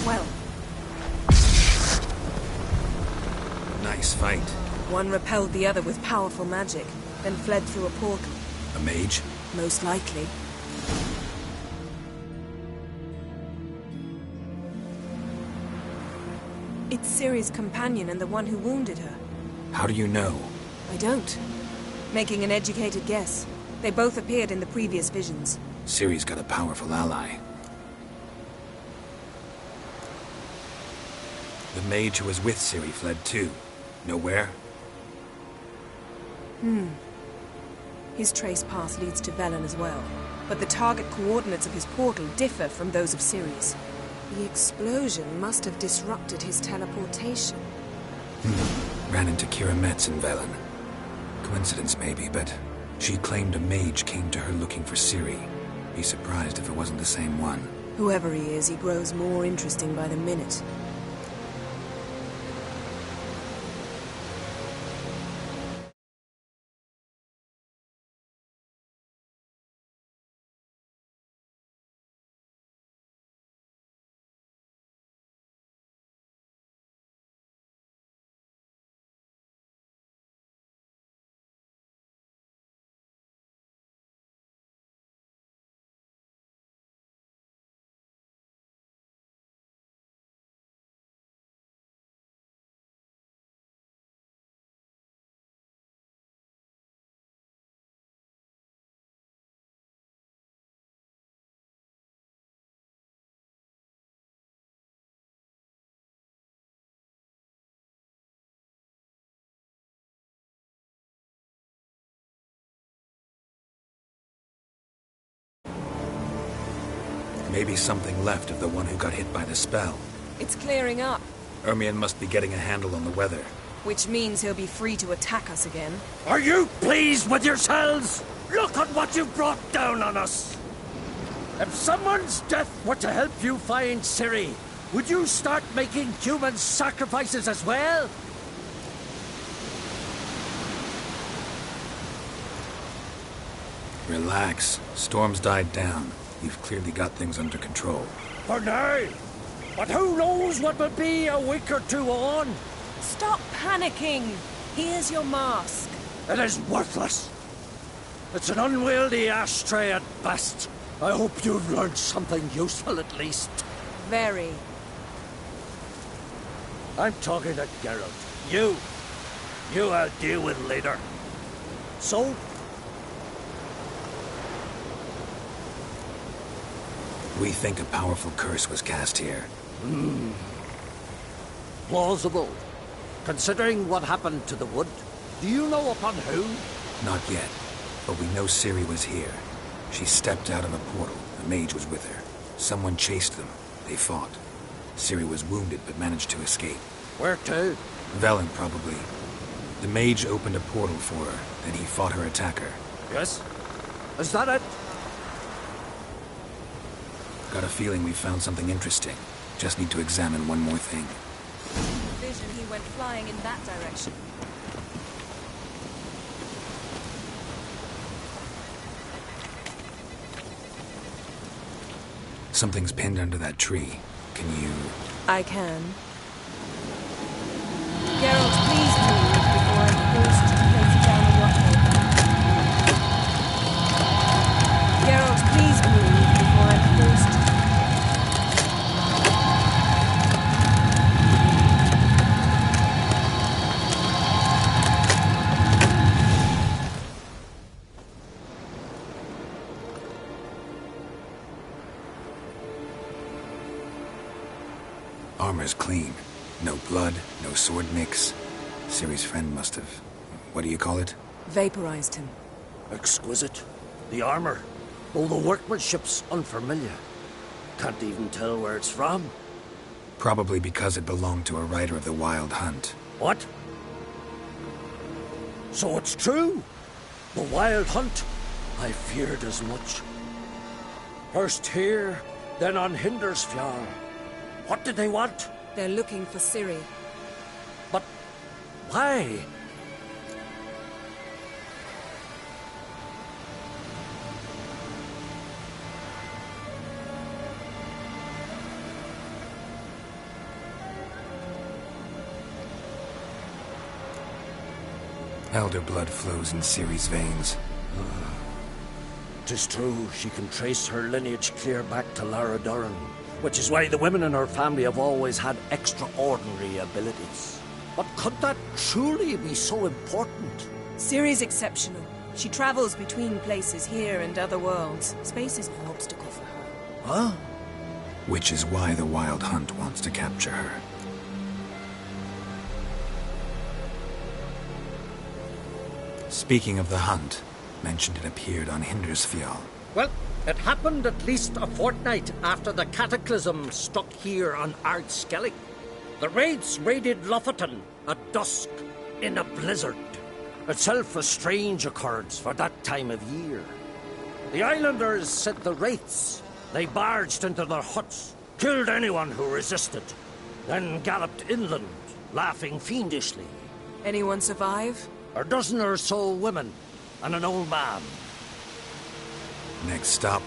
[SPEAKER 10] Well.
[SPEAKER 8] Nice fight.
[SPEAKER 10] One repelled the other with powerful magic, then fled through a portal.
[SPEAKER 8] A mage?
[SPEAKER 10] Most likely. It's Ciri's companion and the one who wounded her.
[SPEAKER 8] How do you know?
[SPEAKER 10] I don't. Making an educated guess. They both appeared in the previous visions.
[SPEAKER 8] Ciri's got a powerful ally. The mage who was with Ciri fled too. Know where?
[SPEAKER 10] His trace path leads to Velen as well. But the target coordinates of his portal differ from those of Ciri's. The explosion must have disrupted his teleportation.
[SPEAKER 8] Ran into Kira Metz in Velen. Coincidence maybe, but she claimed a mage came to her looking for Ciri. Be surprised if it wasn't the same one.
[SPEAKER 10] Whoever he is, he grows more interesting by the minute.
[SPEAKER 8] Maybe something left of the one who got hit by the spell.
[SPEAKER 10] It's clearing up,
[SPEAKER 8] Ermion must be getting a handle on the weather.
[SPEAKER 10] which means he'll be free to attack us again.
[SPEAKER 13] Are you pleased with yourselves? Look at what you've brought down on us! If someone's death were to help you find Ciri, would you start making human sacrifices as well?
[SPEAKER 8] Relax. Storm's died down. You've clearly got things under control.
[SPEAKER 13] For now. But who knows what will be a week or two on?
[SPEAKER 10] Stop panicking! Here's your mask.
[SPEAKER 13] It is worthless. It's an unwieldy ashtray at best. I hope you've learned something useful at least.
[SPEAKER 10] Very.
[SPEAKER 13] I'm talking to Geralt. You I'll deal with later. So?
[SPEAKER 8] We think a powerful curse was cast here.
[SPEAKER 13] Plausible. Considering what happened to the wood, do you know upon who?
[SPEAKER 8] Not yet, but we know Ciri was here. She stepped out of a portal. A mage was with her. Someone chased them. They fought. Ciri was wounded but managed to escape.
[SPEAKER 13] Where to?
[SPEAKER 8] Velen, probably. The mage opened a portal for her, then he fought her attacker.
[SPEAKER 13] Yes? Is that it?
[SPEAKER 8] Got a feeling we found something interesting. Just need to examine one more thing.
[SPEAKER 10] Vision, he went flying in that direction.
[SPEAKER 8] Something's pinned under that tree. Can you...
[SPEAKER 10] I can. Geralt, please move before I'm forced to place it down on your head. Geralt, please move before I'm forced to...
[SPEAKER 8] Armor's clean. No blood, no sword mix. Ciri's friend must have... what do you call it?
[SPEAKER 10] Vaporized him.
[SPEAKER 13] Exquisite. The armor. Though the workmanship's unfamiliar. Can't even tell where it's from.
[SPEAKER 8] Probably because it belonged to a rider of the Wild Hunt.
[SPEAKER 13] What? So it's true? The Wild Hunt? I feared as much. First here, then on Hindersfjall. What did they want?
[SPEAKER 10] They're looking for Ciri.
[SPEAKER 13] But why?
[SPEAKER 8] Elder blood flows in Ciri's veins.
[SPEAKER 13] 'Tis true, she can trace her lineage clear back to Lara Doran, which is why the women in her family have always had extraordinary abilities. But could that truly be so important?
[SPEAKER 10] Ciri's exceptional. She travels between places here and other worlds. Space is no obstacle for her.
[SPEAKER 13] Huh?
[SPEAKER 8] Which is why the Wild Hunt wants to capture her. Speaking of the hunt, mentioned it appeared on Hindersfjall.
[SPEAKER 13] Well, it happened at least a fortnight after the cataclysm struck here on Ardskellig. The raids raided Lofoten at dusk in a blizzard. Itself a strange occurrence for that time of year. The islanders sent the wraiths. They barged into their huts, killed anyone who resisted, then galloped inland, laughing fiendishly.
[SPEAKER 10] Anyone survive?
[SPEAKER 13] A dozen or so women, and an old man.
[SPEAKER 8] Next stop,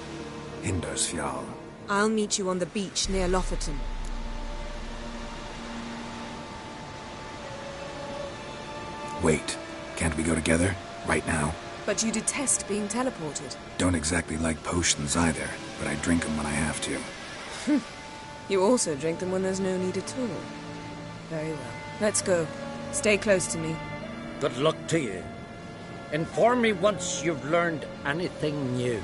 [SPEAKER 8] Hindersfjall.
[SPEAKER 10] I'll meet you on the beach near Lofoten.
[SPEAKER 8] Wait, can't we go together? Right now?
[SPEAKER 10] But you detest being teleported.
[SPEAKER 8] Don't exactly like potions either, but I drink them when I have to.
[SPEAKER 10] You also drink them when there's no need at all. Very well. Let's go. Stay close to me.
[SPEAKER 13] Good luck to you. Inform me once you've learned anything new.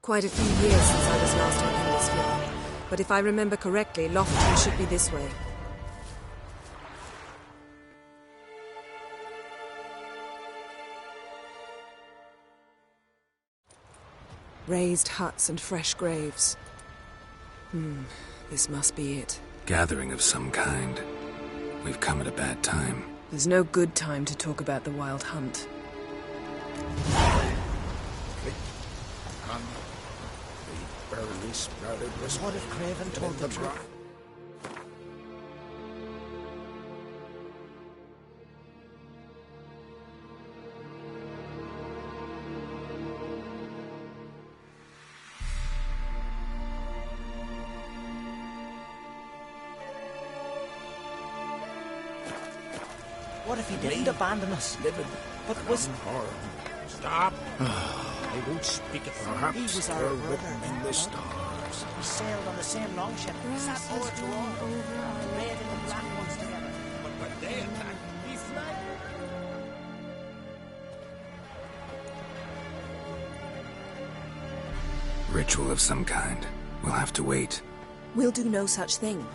[SPEAKER 10] Quite a few years since I was last on Hindersfjall. But if I remember correctly, Lofoten should be this way. Raised huts and fresh graves. This must be it.
[SPEAKER 8] Gathering of some kind. We've come at a bad time.
[SPEAKER 10] There's no good time to talk about the Wild Hunt.
[SPEAKER 5] What if Craven told the truth? What if he didn't abandon us? But was...
[SPEAKER 14] Stop. I won't speak it. Perhaps
[SPEAKER 5] he was our
[SPEAKER 14] they're
[SPEAKER 5] brother
[SPEAKER 14] written in the stars.
[SPEAKER 5] We sailed on the same longship. Sat forward to all. Red and the black ones together.
[SPEAKER 14] But when they attacked, he fled.
[SPEAKER 8] Ritual of some kind. We'll have to wait.
[SPEAKER 10] We'll do no such thing.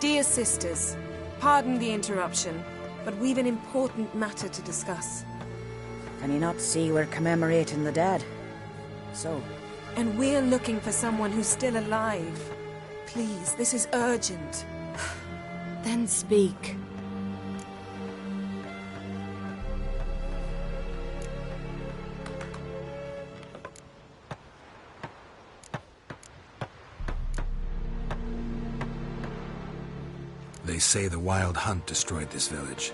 [SPEAKER 10] Dear sisters, pardon the interruption, but we've an important matter to discuss.
[SPEAKER 16] Can you not see we're commemorating the dead? So?
[SPEAKER 10] And we're looking for someone who's still alive. Please, this is urgent.
[SPEAKER 9] Then speak.
[SPEAKER 8] They say the Wild Hunt destroyed this village.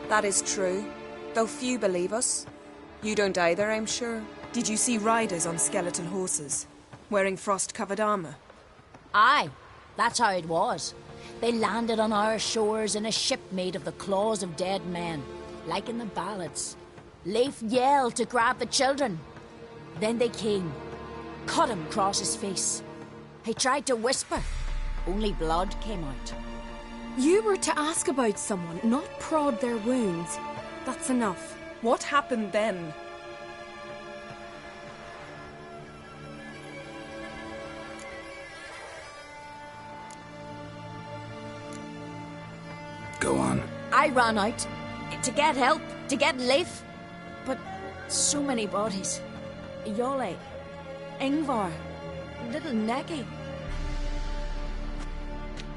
[SPEAKER 10] That is true, though few believe us. You don't either, I'm sure. Did you see riders on skeleton horses, wearing frost-covered armor?
[SPEAKER 18] Aye, that's how it was. They landed on our shores in a ship made of the claws of dead men, like in the ballads. Leif yelled to grab the children. Then they came, cut him across his face. He tried to whisper, only blood came out.
[SPEAKER 9] You were to ask about someone, not prod their wounds. That's enough.
[SPEAKER 10] What happened then?
[SPEAKER 8] Go on.
[SPEAKER 18] I ran out to get help, to get Leif. But so many bodies. Yole, Ingvar, little Necky.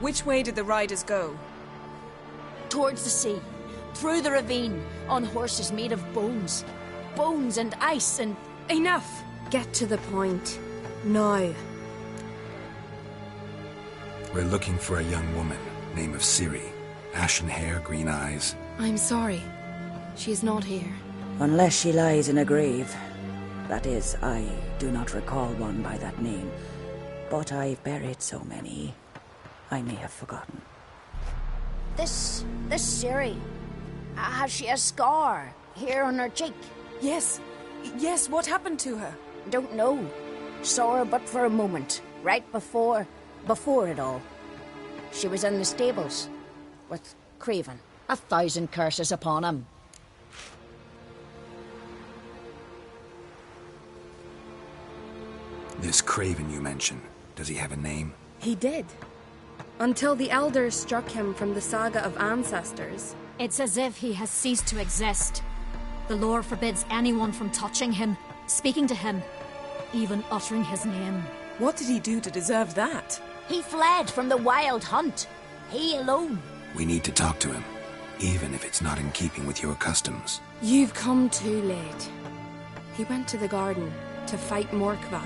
[SPEAKER 10] Which way did the riders go?
[SPEAKER 18] Towards the sea, through the ravine, on horses made of bones. Bones and ice and...
[SPEAKER 9] Enough! Get to the point. Now.
[SPEAKER 8] We're looking for a young woman, name of Ciri. Ashen hair, green eyes.
[SPEAKER 9] I'm sorry. She is not here.
[SPEAKER 16] Unless she lies in a grave. That is, I do not recall one by that name. But I've buried so many, I may have forgotten.
[SPEAKER 18] This Ciri, has she a scar here on her cheek?
[SPEAKER 10] Yes, what happened to her?
[SPEAKER 18] Don't know. Saw her but for a moment, right before it all. She was in the stables with Craven. 1,000 curses upon him.
[SPEAKER 8] This Craven you mention, does he have a name?
[SPEAKER 9] He did. Until the elders struck him from the saga of ancestors.
[SPEAKER 19] It's as if he has ceased to exist. The lore forbids anyone from touching him, speaking to him, even uttering his name.
[SPEAKER 10] What did he do to deserve that?
[SPEAKER 18] He fled from the Wild Hunt. He alone.
[SPEAKER 8] We need to talk to him, even if it's not in keeping with your customs.
[SPEAKER 9] You've come too late. He went to the garden to fight Morkvag.